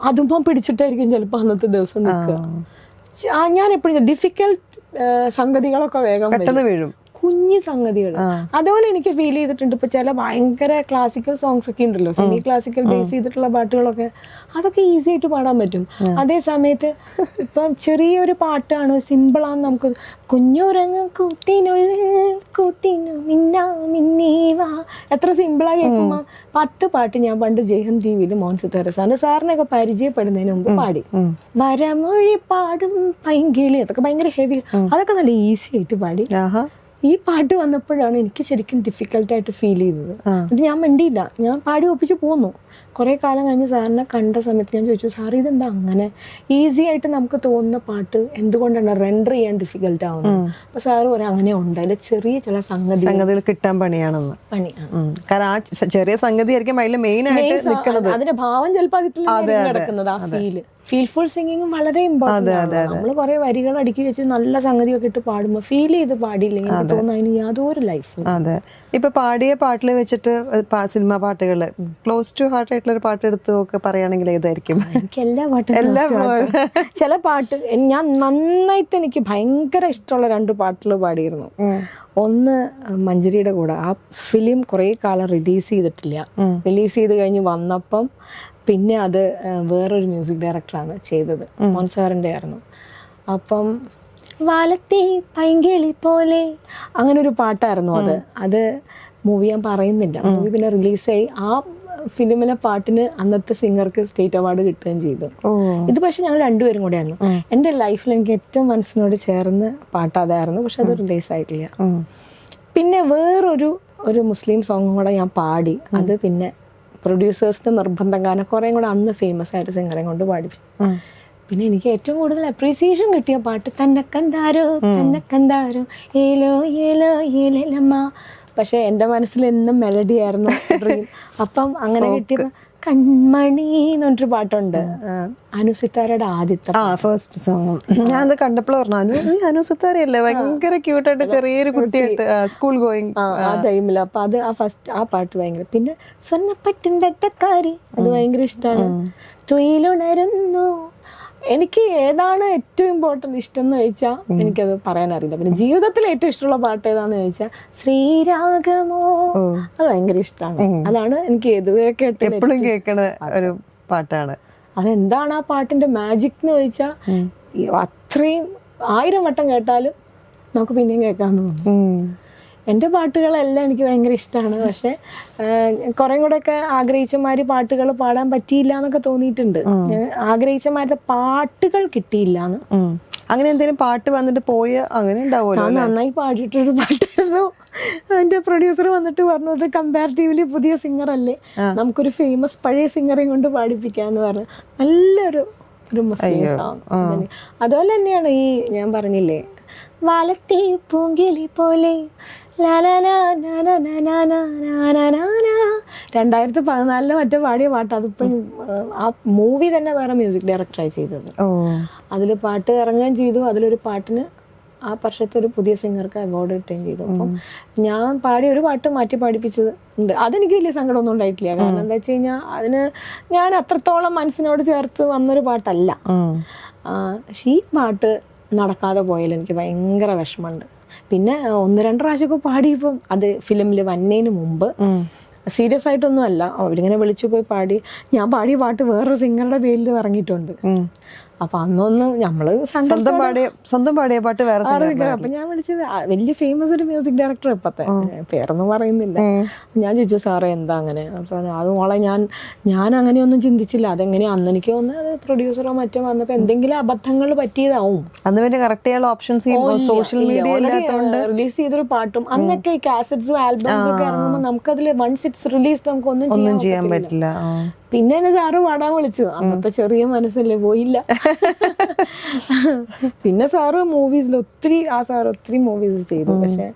അതുമ്പം പിടിച്ചിട്ടായിരിക്കും ചിലപ്പോ അന്നത്തെ ദിവസം നിൽക്കുക. ഞാൻ എപ്പോഴും ഡിഫിക്കൽട്ട് സംഗതികളൊക്കെ വേഗം വീഴും, കുഞ്ഞു സംഗതികൾ. അതുപോലെ എനിക്ക് ഫീൽ ചെയ്തിട്ടുണ്ട്. ഇപ്പൊ ചില ഭയങ്കര ക്ലാസിക്കൽ സോങ്സ് ഒക്കെ ഉണ്ടല്ലോ, സെമി ക്ലാസിക്കൽ ബേസ് ചെയ്തിട്ടുള്ള പാട്ടുകളൊക്കെ, അതൊക്കെ ഈസി ആയിട്ട് പാടാൻ പറ്റും. അതേ സമയത്ത് ഇപ്പം ചെറിയൊരു പാട്ടാണ്, സിമ്പിളാന്ന്, നമുക്ക് കുഞ്ഞുറങ്ങും കൂട്ടിനു മിന്നീവാ, എത്ര സിമ്പിളായി കേൾക്കുമ്പോ. 10 പാട്ട് ഞാൻ പണ്ട് ജയഹം ടിവിയിൽ മോൻസി തെരസാണ് സാറിനൊക്കെ പരിചയപ്പെടുന്നതിന് മുമ്പ് പാടി. വരമൊഴി പാടും പൈങ്കിളി, അതൊക്കെ ഭയങ്കര ഹെവി, അതൊക്കെ നല്ല ഈസി ആയിട്ട് പാടി. ഈ പാട്ട് വന്നപ്പോഴാണ് എനിക്ക് ശരിക്കും ഡിഫിക്കൽട്ടായിട്ട് ഫീൽ ചെയ്തത്. എന്നിട്ട് ഞാൻ മിണ്ടിയില്ല, ഞാൻ പാടി ഒപ്പിച്ച് പോന്നു. കുറെ കാലം കഴിഞ്ഞ് സാറിനെ കണ്ട സമയത്ത് ഞാൻ ചോദിച്ചു, സാർ ഇതെന്താ അങ്ങനെ ഈസി ആയിട്ട് നമുക്ക് തോന്നുന്ന പാട്ട് എന്തുകൊണ്ടാണ് റെൻഡർ ചെയ്യാൻ ഡിഫിക്കൽട്ട് ആവുന്നത്? അപ്പൊ സാറ് പറയാം, അങ്ങനെ ഉണ്ട്, അതിന്റെ ചെറിയ ചില സംഗതികൾ കിട്ടാൻ പണിയാണെന്ന്. കാരണം ആ ചെറിയ സംഗതി ആയിരിക്കും അതിൽ മെയിൻ ആയിട്ട് നിൽക്കുന്നത്, അതിന്റെ ഭാവം ചിലപ്പോൾ അതിൽ കിടക്കുന്നത്. ആ ഫീൽഫുൾ സിംഗിങ്ങും വളരെ ഇമ്പോർട്ടന്റ് ആണ്. നമ്മൾ കുറെ വരികൾ അടുക്കി വെച്ച് നല്ല സംഗതിയൊക്കെ ഇട്ട് പാടുമ്പോൾ ഫീൽ ചെയ്ത് പാടിയില്ലെങ്കിൽ തോന്നുന്നു അതിന് യാതൊരു ലൈഫ്. അതെ, ഇപ്പൊ പാടിയ പാട്ടിൽ വെച്ചിട്ട് സിനിമ പാട്ടുകള് ക്ലോസ് ടു ഹാർട്ട് ആയിട്ടുള്ള ഒരു പാട്ട് എടുത്തു ഒക്കെ പറയുകയാണെങ്കിൽ ഏതായിരിക്കും? എനിക്ക് എല്ലാ പാട്ടും എല്ലാം ചില പാട്ട് ഞാൻ നന്നായിട്ട് എനിക്ക് ഭയങ്കര ഇഷ്ടമുള്ള 2 പാട്ടുകൾ പാടിയിരുന്നു. ഒന്ന് മഞ്ജരിയുടെ കൂടെ, ആ ഫിലിം കുറേ കാലം റിലീസ് ചെയ്തിട്ടില്ല. റിലീസ് ചെയ്ത് കഴിഞ്ഞ് വന്നപ്പം പിന്നെ അത് വേറൊരു മ്യൂസിക് ഡയറക്ടറാണ് ചെയ്തത്, മോൻസാറിൻ്റെ ആയിരുന്നു. അപ്പം വാലത്തെ പൈങ്കിളി പോലെ അങ്ങനെ ഒരു പാട്ടായിരുന്നു അത് മൂവി ഞാൻ പറയുന്നില്ല. മൂവി പിന്നെ റിലീസായി. ആ ഫിലിമിലെ പാട്ടിന് അന്നത്തെ സിംഗർക്ക് സ്റ്റേറ്റ് അവാർഡ് കിട്ടുകയും ചെയ്തു. ഇത് പക്ഷെ ഞങ്ങൾ 2 പേരും കൂടെയായിരുന്നു. എൻ്റെ ലൈഫിൽ എനിക്ക് ഏറ്റവും മനസ്സിനോട് ചേർന്ന് പാട്ട് അതായിരുന്നു. പക്ഷെ അത് റിലീസായിട്ടില്ല. പിന്നെ വേറൊരു മുസ്ലിം സോങ്ങും കൂടെ ഞാൻ പാടി. അത് പിന്നെ പ്രൊഡ്യൂസേഴ്സിന്റെ നിർബന്ധം കാരണം കുറേ കൂടെ അന്ന് ഫേമസ് ആയിട്ട് സിംഗറെ കൊണ്ട് പാടിപ്പിച്ചു. പിന്നെ എനിക്ക് ഏറ്റവും കൂടുതൽ അപ്രീസിയേഷൻ കിട്ടിയ പാട്ട് തന്നക്കന്താരോ തന്നക്കന്താരോ ഏലോ ഏലോ ഏലമ്മ. പക്ഷെ എൻ്റെ മനസ്സിൽ എന്നും മെലഡി ആയിരുന്നു ഡ്രീം. അപ്പം അങ്ങനെ കിട്ടിയപ്പോൾ കൺമണി എന്ന് പറഞ്ഞൊരു പാട്ടുണ്ട്, അനുസിത്താരയുടെ ആദ്യത്തെ ഫസ്റ്റ് സോങ്. ഞാൻ അത് കണ്ടപ്പോൾ പറഞ്ഞു അനുസിത്താരയല്ലേ, ഭയങ്കര ക്യൂട്ടായിട്ട് ചെറിയൊരു കുട്ടിയായിട്ട് സ്കൂൾ ഗോയിങ് ആ ടൈമിൽ. അപ്പൊ അത് ആ പാട്ട് ഭയങ്കര. പിന്നെ സ്വർണ്ണപ്പട്ടിൻ്റെ അട്ടക്കാരി അത് ഭയങ്കര ഇഷ്ടമാണ്. തൊയിലുണരുന്നു. എനിക്ക് ഏതാണ് ഏറ്റവും ഇമ്പോർട്ടൻ്റ് ഇഷ്ടം എന്ന് ചോദിച്ചാൽ എനിക്കത് പറയാനറിയില്ല. പിന്നെ ജീവിതത്തിൽ ഏറ്റവും ഇഷ്ടമുള്ള പാട്ട് ഏതാന്ന് ചോദിച്ചാൽ ശ്രീരാഗമോ, അത് ഭയങ്കര ഇഷ്ടമാണ്. അതാണ് എനിക്ക് ഇതുവരെ എപ്പോഴും കേൾക്കണ ഒരു പാട്ടാണ്. അതെന്താണ് ആ പാട്ടിന്റെ മാജിക് എന്ന് ചോദിച്ചാൽ അത്രയും 1000 വട്ടം കേട്ടാലും നമുക്ക് പിന്നെയും കേൾക്കാൻ തോന്നും. എൻ്റെ പാട്ടുകളെല്ലാം എനിക്ക് ഭയങ്കര ഇഷ്ടമാണ്. പക്ഷെ കുറേ കൂടെയൊക്കെ ആഗ്രഹിച്ചമാര് പാട്ടുകൾ പാടാൻ പറ്റിയില്ല എന്നൊക്കെ തോന്നിയിട്ടുണ്ട്. ആഗ്രഹിച്ചമാരുടെ പാട്ടുകൾ കിട്ടിയില്ലാന്ന്. അങ്ങനെ എന്തെങ്കിലും പാട്ട് വന്നിട്ട് പോയ അങ്ങനെ ഉണ്ടാവുമല്ലോ? നന്നായി പാടിയിട്ടൊരു പാട്ടായിരുന്നു. എൻ്റെ പ്രൊഡ്യൂസർ വന്നിട്ട് പറഞ്ഞത് കമ്പാരിറ്റീവ്ലി പുതിയ സിംഗർ അല്ലേ, നമുക്കൊരു ഫേമസ് പഴയ സിംഗറെയും കൊണ്ട് പാടിപ്പിക്കാന്ന് പറഞ്ഞു. നല്ലൊരു മുസ്ലിം സോങ്. അതുപോലെ തന്നെയാണ് ഈ ഞാൻ പറഞ്ഞില്ലേ വാലത്തെ പൂങ്കിളി പോലെ 2014 മറ്റേ പാടിയ പാട്ട്. അതിപ്പോഴും ആ മൂവി തന്നെ വേറെ മ്യൂസിക് ഡയറക്ടറായി ചെയ്തത്. അതിൽ പാട്ട് ഇറങ്ങുകയും ചെയ്തു. അതിലൊരു പാട്ടിന് ആ വർഷത്തെ ഒരു പുതിയ സിംഗർക്ക് അവാർഡ് കിട്ടുകയും ചെയ്തു. അപ്പം ഞാൻ പാടിയ ഒരു പാട്ട് മാറ്റി പാടിപ്പിച്ചത് ഉണ്ട്. അതെനിക്ക് വലിയ സങ്കടമൊന്നും ഉണ്ടായിട്ടില്ല. കാരണം എന്താ വെച്ച് കഴിഞ്ഞാൽ അതിന് ഞാൻ അത്രത്തോളം മനസ്സിനോട് ചേർത്ത് വന്നൊരു പാട്ടല്ല. പക്ഷേ ഈ പാട്ട് നടക്കാതെ പോയാൽ എനിക്ക് ഭയങ്കര വിഷമമുണ്ട്. പിന്നെ 1-2 പ്രാവശ്യമൊക്കെ പാടിയപ്പം അത് ഫിലിമിൽ വന്നതിന് മുമ്പ് സീരിയസ് ആയിട്ടൊന്നും അല്ല, അവരിങ്ങനെ വിളിച്ചു പോയി പാടി. ഞാൻ പാടിയ പാട്ട് വേറൊരു സിംഗറുടെ പേരിൽ ഇറങ്ങിയിട്ടുണ്ട്. അപ്പൊ അന്നൊന്നും നമ്മള് സ്വന്തം പാടിയ പാട്ട് വേറെ. അപ്പൊ ഞാൻ വിളിച്ചത് വലിയ ഫേമസ് ഒരു മ്യൂസിക് ഡയറക്ടർ, ഇപ്പത്തെ പേരൊന്നും പറയുന്നില്ല. ഞാൻ ചോദിച്ചു സാറേ എന്താ അങ്ങനെ? അപ്പൊ അത് മോളെ ഞാൻ അങ്ങനെയൊന്നും ചിന്തിച്ചില്ല. അതെങ്ങനെയാ അന്ന് എനിക്ക് തോന്നുന്നത് പ്രൊഡ്യൂസറോ മറ്റോ വന്നപ്പോ എന്തെങ്കിലും അബദ്ധങ്ങൾ പറ്റിയതാവും. അന്ന് പിന്നെ കറക്റ്റ് ചെയ്യാനുള്ള ഓപ്ഷൻസ് സോഷ്യൽ മീഡിയ റിലീസ് ചെയ്തൊരു പാട്ടും അന്നൊക്കെ കാസറ്റ്സും ആൽബംസും ഒക്കെ ഇറങ്ങുമ്പോൾ നമുക്കതിൽ വൺസ് ഇറ്റ്സ് റിലീസ് നമുക്ക് ഒന്നും ചെയ്യാൻ പറ്റില്ല. പിന്നെ എന്നെ സാറ് പാടാൻ വിളിച്ചു. അന്നത്തെ ചെറിയ മനസ്സല്ലേ, പോയില്ല. പിന്നെ സാറ് മൂവീസിൽ ഒത്തിരി മൂവീസ് ചെയ്തു. പക്ഷെ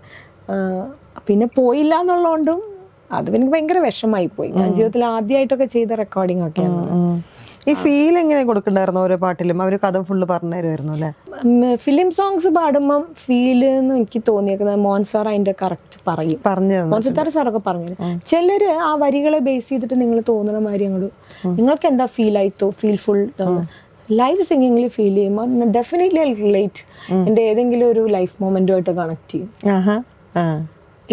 പിന്നെ പോയില്ല എന്നുള്ളതുകൊണ്ടും അത് എനിക്ക് ഭയങ്കര വിഷമായി പോയി. ഞാൻ ജീവിതത്തിൽ ആദ്യമായിട്ടൊക്കെ ചെയ്ത റെക്കോർഡിംഗ് ഒക്കെയാണ്. ഈ ഫീൽ എങ്ങനെ കൊടുക്കണ്ടായിരുന്നു ഓരോ പാട്ടിലും? അവര് കഥ ഫുള്ള് പറഞ്ഞു തരുമായിരുന്നു അല്ലെ? ഫിലിം സോങ്സ് പാടുമ്പം ഫീൽ എന്ന് എനിക്ക് തോന്നിയേക്കുന്നത് മോൻസാർ അതിന്റെ കറക്റ്റ് പറഞ്ഞു. മോൻസാർ സാറൊക്കെ പറഞ്ഞു. ചിലര് ആ വരികളെ ബേസ് ചെയ്തിട്ട് നിങ്ങൾ തോന്നുന്ന മാതിരി അങ്ങോട്ട് നിങ്ങൾക്ക് എന്താ ഫീൽ ആയിത്തോ ഫീൽഫുൾ ലൈവ് സിംഗിങ്ങിൽ ഫീൽ ചെയ്യുമ്പോൾ ഡെഫിനറ്റ്ലി റിലേറ്റ്. എൻ്റെ ഏതെങ്കിലും ഒരു ലൈഫ് മൊമെന്റുമായിട്ട് കണക്ട് ചെയ്യും.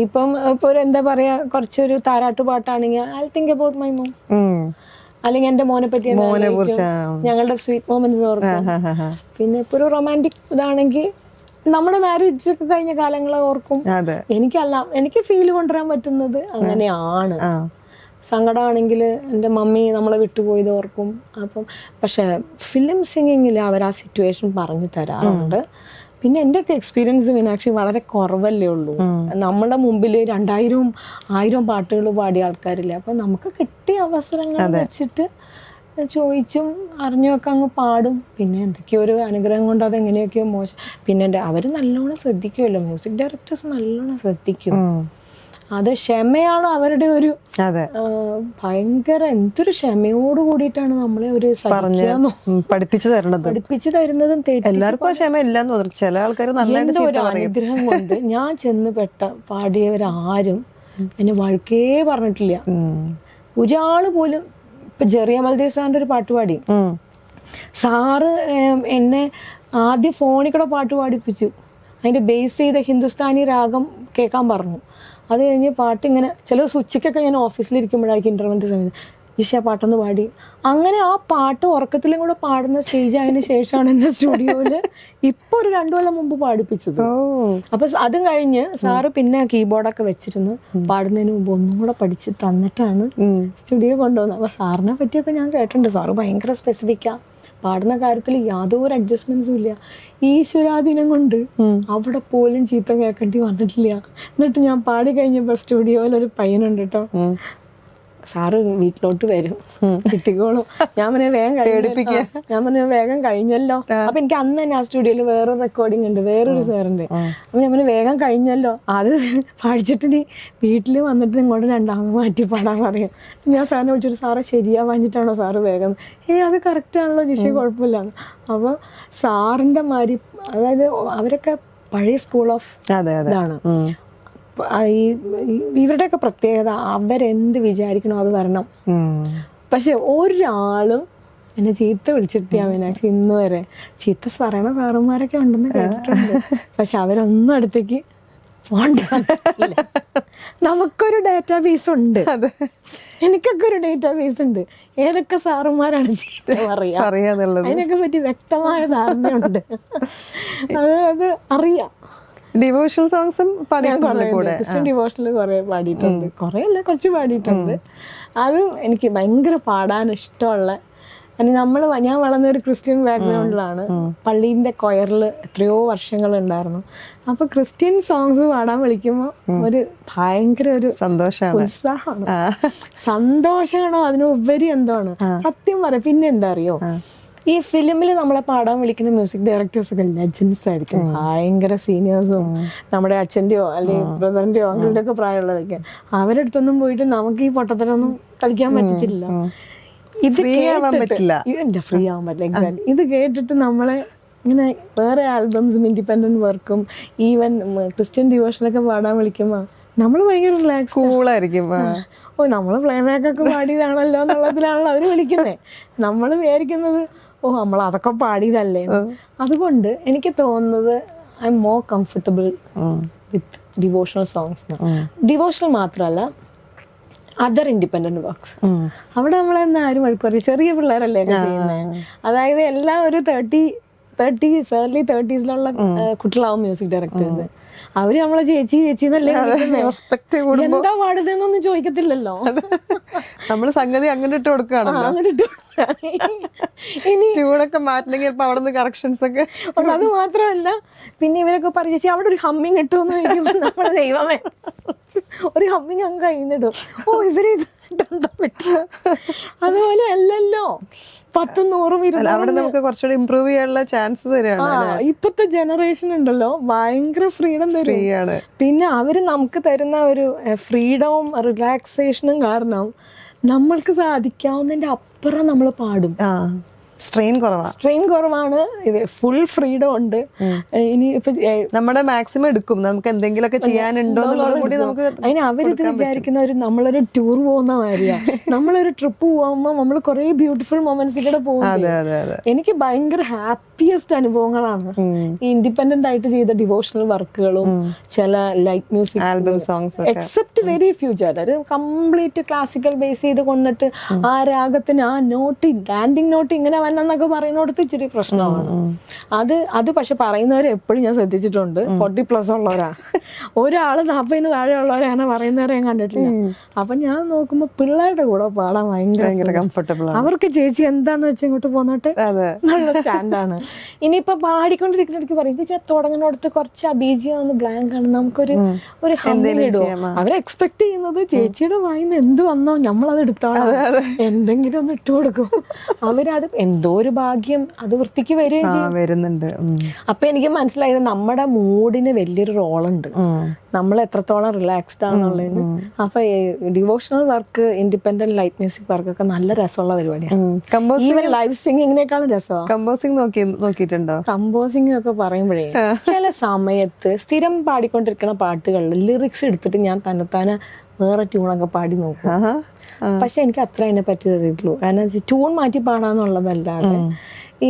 ഇപ്പം ഒരു എന്താ പറയാ, കുറച്ചൊരു താരാട്ട് പാട്ടാണെങ്കിൽ I think about my mom, അല്ലെങ്കിൽ എന്റെ മോനെ പറ്റി ഞങ്ങളുടെ സ്വീറ്റ് മൊമെന്റ്സ് ഓർക്കും. പിന്നെ ഇപ്പൊ ഒരു റൊമാൻറ്റിക് ഇതാണെങ്കിൽ നമ്മുടെ മാരേജ് ഒക്കെ കഴിഞ്ഞ കാലങ്ങളെ ഓർക്കും. എനിക്ക് ഫീൽ കൊണ്ടുവരാൻ പറ്റുന്നത് അങ്ങനെയാണ്. സങ്കടമാണെങ്കിൽ എൻ്റെ മമ്മി നമ്മളെ വിട്ടുപോയത് ഓർക്കും. അപ്പം പക്ഷെ ഫിലിം സിംഗിങ്ങിൽ അവർ ആ സിറ്റുവേഷൻ പറഞ്ഞു തരാറുണ്ട്. പിന്നെ എൻ്റെ ഒക്കെ എക്സ്പീരിയൻസ് മീനാക്ഷി വളരെ കുറവല്ലേ ഉള്ളൂ. നമ്മുടെ മുമ്പിൽ 2000-1000 പാട്ടുകൾ പാടിയ ആൾക്കാരില്ല. അപ്പൊ നമുക്ക് കിട്ടിയ അവസരങ്ങൾ വെച്ചിട്ട് ചോദിച്ചും അറിഞ്ഞുമൊക്കെ അങ്ങ് പാടും. പിന്നെ എന്തൊക്കെയോ ഒരു അനുഗ്രഹം കൊണ്ട് അതെങ്ങനെയൊക്കെയോ മോശം. പിന്നെ അവര് നല്ലോണം ശ്രദ്ധിക്കുമല്ലോ, മ്യൂസിക് ഡയറക്ടേഴ്സ് നല്ലോണം ശ്രദ്ധിക്കും. അത് ക്ഷമയാണ് അവരുടെ ഒരു ഭയങ്കര എന്തൊരു ക്ഷമയോട് കൂടിയിട്ടാണ് നമ്മളെ ഒരു പഠിപ്പിച്ചു തരുന്നതും എല്ലാവർക്കും ക്ഷമ ഇല്ലെന്ന് ചില ആൾക്കാർ ഒരു അനുഗ്രഹം കൊണ്ട് ഞാൻ ചെന്ന് പാടിയവരാരും എന്നെ വഴക്കേ പറഞ്ഞിട്ടില്ല. ഒരാള് പോലും ഇപ്പൊ ജെറിയ മൽദേവ് സാറിന്റെ ഒരു പാട്ട് പാടി. സാറ് എന്നെ ആദ്യം ഫോണിൽ കൂടെ പാട്ട് പാടിപ്പിച്ചു. അതിന്റെ ബേസ് ചെയ്ത ഹിന്ദുസ്ഥാനി രാഗം കേൾക്കാൻ പറഞ്ഞു. അത് കഴിഞ്ഞ് പാട്ട് ഇങ്ങനെ ചില ഉച്ചയ്ക്കൊക്കെ ഞാൻ ഓഫീസിലിരിക്കുമ്പോഴായിരിക്കും ഇന്റർവെൽ സമയത്ത് ജിഷ പാട്ടൊന്ന് പാടി. അങ്ങനെ ആ പാട്ട് ഉറക്കത്തിലും കൂടെ പാടുന്ന സ്റ്റേജ് ആയതിനു ശേഷമാണ് എന്റെ സ്റ്റുഡിയോയില് ഇപ്പൊ ഒരു 2 കൊല്ലം മുമ്പ് പാടിപ്പിച്ചത്. അപ്പൊ അതും കഴിഞ്ഞ് സാറ് പിന്നെ കീബോർഡൊക്കെ വെച്ചിരുന്ന് പാടുന്നതിന് മുമ്പ് ഒന്നും കൂടെ പഠിച്ച് തന്നിട്ടാണ് സ്റ്റുഡിയോ കൊണ്ടുവന്നത്. അപ്പൊ സാറിനെ പറ്റിയൊക്കെ ഞാൻ കേട്ടിട്ടുണ്ട്. സാറ് ഭയങ്കര സ്പെസിഫിക്കാ. പാടുന്ന കാര്യത്തിൽ യാതൊരു അഡ്ജസ്റ്റ്മെന്റ്സും ഇല്ല. ഈശ്വരാധീനം കൊണ്ട് അവിടെ പോലും ചീത്ത കേൾക്കേണ്ടി വന്നിട്ടില്ല. എന്നിട്ട് ഞാൻ പാടി കഴിഞ്ഞപ്പോ സ്റ്റുഡിയോയിൽ ഒരു പയ്യനുണ്ട് കേട്ടോ. സാറ് വീട്ടിലോട്ട് വരും, കിട്ടിക്കോളും. ഞാൻ പറഞ്ഞ വേഗം കഴിഞ്ഞല്ലോ. അപ്പൊ എനിക്ക് അന്ന് തന്നെ ആ സ്റ്റുഡിയോയിൽ വേറൊരു റെക്കോർഡിംഗ് ഉണ്ട്, വേറൊരു സാറിന്റെ. അപ്പൊ ഞാൻ പറഞ്ഞ വേഗം കഴിഞ്ഞല്ലോ, അത് പഠിച്ചിട്ട് നീ വീട്ടിൽ വന്നിട്ട് ഇങ്ങോട്ട് 2ാമത് മാറ്റി പാടാൻ പറയും. ഞാൻ സാറിനെ വിളിച്ചിട്ട് സാറെ ശരിയാവാഞ്ഞിട്ടാണോ സാറ് വേഗം? അത് കറക്റ്റ് ആണല്ലോ ജിഷ, കുഴപ്പമില്ല. അപ്പൊ സാറിന്റെ മാതിരി, അതായത് അവരൊക്കെ പഴയ സ്കൂൾ ഓഫ് ഇതാണ്. ഇവരുടെയൊക്കെ പ്രത്യേകത അവരെന്ത് വിചാരിക്കണോ അത് വരണം. പക്ഷെ ഒരാളും എന്നെ ചീത്ത വിളിച്ചിട്ട് മീനാക്ഷി ഇന്ന് വരെ ചീത്ത പറയണ സാറന്മാരൊക്കെ ഉണ്ടെന്ന് കേട്ടിട്ടുണ്ട്. പക്ഷെ അവരൊന്നും അടുത്തേക്ക് പോണ്ട. നമുക്കൊരു ഡാറ്റാബേസ് ഉണ്ട്, എനിക്കൊക്കെ ഒരു ഡാറ്റാബേസ് ഉണ്ട്. ഏതൊക്കെ സാറന്മാരാണ് ചീത്ത പറയാന്നുള്ളത് അതിനൊക്കെ പറ്റി വ്യക്തമായ ധാരണയുണ്ട്. അത് അറിയാം. ഡിവോഷണൽ സോങ്സും ക്രിസ്ത്യൻ ഡിവോഷണൽ കുറെ പാടിയിട്ടുണ്ട്. കുറെ അല്ല, കുറച്ച് പാടിയിട്ടുണ്ട്. അതും എനിക്ക് ഭയങ്കര പാടാൻ ഇഷ്ടമുള്ള. ഞാൻ വളർന്ന ഒരു ക്രിസ്ത്യൻ ബാക്ക്ഗ്രൗണ്ടിലാണ്. പള്ളീന്റെ കൊയറിൽ എത്രയോ വർഷങ്ങൾ ഉണ്ടായിരുന്നു. അപ്പൊ ക്രിസ്ത്യൻ സോങ്സ് പാടാൻ വിളിക്കുമ്പോ ഒരു ഭയങ്കര ഒരു സന്തോഷമാണ്, ഉത്സാഹമാണ്. സന്തോഷമാണോ അതിനുപരി എന്താണ് സത്യം പറയാം. പിന്നെ എന്താ അറിയോ, ഈ ഫിലിമിൽ നമ്മളെ പാടാൻ വിളിക്കുന്ന മ്യൂസിക് ഡയറക്ടേഴ്സ് ഒക്കെ ലെജൻസ് ആയിരിക്കും, ഭയങ്കര സീനിയേഴ്സും. നമ്മുടെ അച്ഛൻ്റെയോ അല്ലെങ്കിൽ ബ്രദറിന്റെയോ അങ്കിളിന്റെ ഒക്കെ പ്രായമുള്ളതൊക്കെ. അവരുടെ അടുത്തൊന്നും പോയിട്ട് നമുക്ക് ഈ പൊട്ടത്തരൊന്നും കളിക്കാൻ പറ്റത്തില്ല. ഇത് ഫ്രീ ആവാൻ പറ്റില്ല. ഇത് കേട്ടിട്ട് നമ്മളെ ഇങ്ങനെ വേറെ ആൽബംസും ഇൻഡിപെൻഡന്റ് വർക്കും ഈവൻ ക്രിസ്ത്യൻ ഡിവോഷനൊക്കെ പാടാൻ വിളിക്കുമ്പോ നമ്മള് ഭയങ്കര റിലാക്സ് കൂളായിരിക്കും. നമ്മള് പ്ലേബാക്ക് ഒക്കെ പാടിയതാണല്ലോ എന്നുള്ളതിലാണല്ലോ അവര് വിളിക്കുന്നത്. നമ്മൾ വിചാരിക്കുന്നത് നമ്മൾ അതൊക്കെ പാടിയതല്ലേ. അതുകൊണ്ട് എനിക്ക് തോന്നുന്നത് I am more comfortable with devotional songs. Devotional മാത്രമല്ല, അതർ ഇൻഡിപെൻഡന്റ് വർക്ക്സ്. അവിടെ നമ്മളെന്നാ ആരും വഴുക്കറിയ ചെറിയ പിള്ളേരല്ലേ ചെയ്യുന്നത്. അതായത് എല്ലാം ഒരു 30s early 30s കുട്ടികളാവും music directors. അവര് നമ്മളെ ചേച്ചി എന്നല്ലേ എന്താ പാടുന്നൊന്നും ചോദിക്കത്തില്ലല്ലോ. നമ്മള് സംഗതി അങ്ങനെ ഇട്ട് കൊടുക്കുകയാണല്ലോ. ഇനി ട്യൂണൊക്കെ മാറ്റണമെങ്കിൽ അവിടെ നിന്ന് കറക്ഷൻസ് ഒക്കെ. അത് മാത്രമല്ല, പിന്നെ ഇവരൊക്കെ പറഞ്ഞു ചേച്ചി അവിടെ ഒരു ഹമ്മിങ് ഇട്ടുമെന്ന് ചോദിക്കുമ്പോൾ നമ്മുടെ ദൈവമേ ഒരു ഹമ്മിങ് അങ്ങ് കഴിഞ്ഞിടും. ഇവര് ഇത് അതുപോലെ അല്ലല്ലോ 10-100 അവിടെ നമുക്ക് കുറച്ചുകൂടി ഇമ്പ്രൂവ് ചെയ്യാനുള്ള ചാൻസ് തരാണ്. ഇപ്പത്തെ ജനറേഷൻ ഉണ്ടല്ലോ ഭയങ്കര ഫ്രീഡം തരും. പിന്നെ അവര് നമുക്ക് തരുന്ന ഒരു ഫ്രീഡവും റിലാക്സേഷനും കാരണം നമ്മൾക്ക് സാധിക്കാവുന്നതിന്റെ അപ്പുറം നമ്മൾ പാടും. സ്ട്രെയിൻ കുറവാണ്. ഇത് ഫുൾ ഫ്രീഡം ഉണ്ട്. ഇനി ഇപ്പൊ നമ്മുടെ മാക്സിമം എടുക്കും. നമുക്ക് എന്തെങ്കിലുമൊക്കെ ചെയ്യാനുണ്ടോ എന്നുള്ളത് കൂടി നമുക്ക്. അതിന് അവരിത് വിചാരിക്കുന്ന നമ്മളൊരു ടൂർ പോകുന്ന മാതിരിയാ. നമ്മളൊരു ട്രിപ്പ് പോകുമ്പോ നമ്മൾ കുറെ ബ്യൂട്ടിഫുൾ മൊമെന്റ്സ് കൂടെ പോകും. എനിക്ക് ഭയങ്കര ഹാപ്പിയസ്റ്റ് അനുഭവങ്ങളാണ് ഈ ഇൻഡിപെൻഡന്റ് ആയിട്ട് ചെയ്ത ഡിവോഷണൽ വർക്കുകളും ചില light music album songs. Except very few ഒരു കംപ്ലീറ്റ് ക്ലാസിക്കൽ ബേസ് ചെയ്ത് കൊണ്ടിട്ട് ആ രാഗത്തിന് ആ നോട്ട് ലാൻഡിങ് നോട്ട് ഇങ്ങനെ എന്നൊക്കെ പറയുന്നിടത്ത് ഇച്ചിരി പ്രശ്നമാണ്. അത് പക്ഷെ പറയുന്നവരെ എപ്പോഴും ഞാൻ ശ്രദ്ധിച്ചിട്ടുണ്ട് 40+ ഉള്ളവരാ. ഒരാള് 40-ന് താഴെ ഉള്ളവരാണ് പറയുന്നവരെ ഞാൻ കണ്ടിട്ടില്ല. അപ്പൊ ഞാൻ നോക്കുമ്പോ പിള്ളേരുടെ കൂടെ പാടാൻ ഭയങ്കര കംഫർട്ടബിൾ. അവർക്ക് ചേച്ചി എന്താന്ന് വെച്ചാൽ ഇങ്ങോട്ട് പോന്നോട്ട് നല്ല സ്റ്റാൻഡാണ്. ഇനിയിപ്പൊ പാടിക്കൊണ്ടിരിക്കുന്നിടയ്ക്ക് പറയും ചേച്ചി തുടങ്ങുന്നിടത്ത് കുറച്ച് ബീജിയം ഒന്ന് ബ്ലാങ്ക് ആണ്, നമുക്കൊരു ഹമ്മിങ് ഇടും. അവരെ എക്സ്പെക്ട് ചെയ്യുന്നത് ചേച്ചിയുടെ വായിന്ന് എന്ത് വന്നോ നമ്മളത് എടുത്തോളാം, എന്തെങ്കിലും ഒന്ന് ഇട്ട് കൊടുക്കും. അവരത് എന്തോ ഒരു ഭാഗ്യം അത് വൃത്തിക്ക് വരുന്നുണ്ട്. അപ്പൊ എനിക്ക് മനസ്സിലായത് നമ്മുടെ മൂഡിന് വലിയൊരു റോളുണ്ട്, നമ്മൾ എത്രത്തോളം റിലാക്സ്ഡ് ആണെന്നുള്ളതിന്. അപ്പൊ devotional work, independent light music വർക്കൊക്കെ നല്ല രസമുള്ള പരിപാടിയാണ്. ഈവൻ ലൈവ് സിംഗിങ്ങിനേക്കാളും രസമാണ്. നോക്കിയിട്ടുണ്ടോ? കമ്പോസിംഗ് ഒക്കെ പറയുമ്പോഴേ ചില സമയത്ത് സ്ഥിരം പാടിക്കൊണ്ടിരിക്കുന്ന പാട്ടുകളിൽ ലിറിക്സ് എടുത്തിട്ട് ഞാൻ തന്നെത്താനെ വേറെ ട്യൂണൊക്കെ പാടി നോക്കും. പക്ഷെ എനിക്ക് അത്ര അതിനെ പറ്റി അറിയുള്ളൂ. കാരണം ട്യൂൺ മാറ്റി പാടാന്നുള്ളതല്ലാതെ ഈ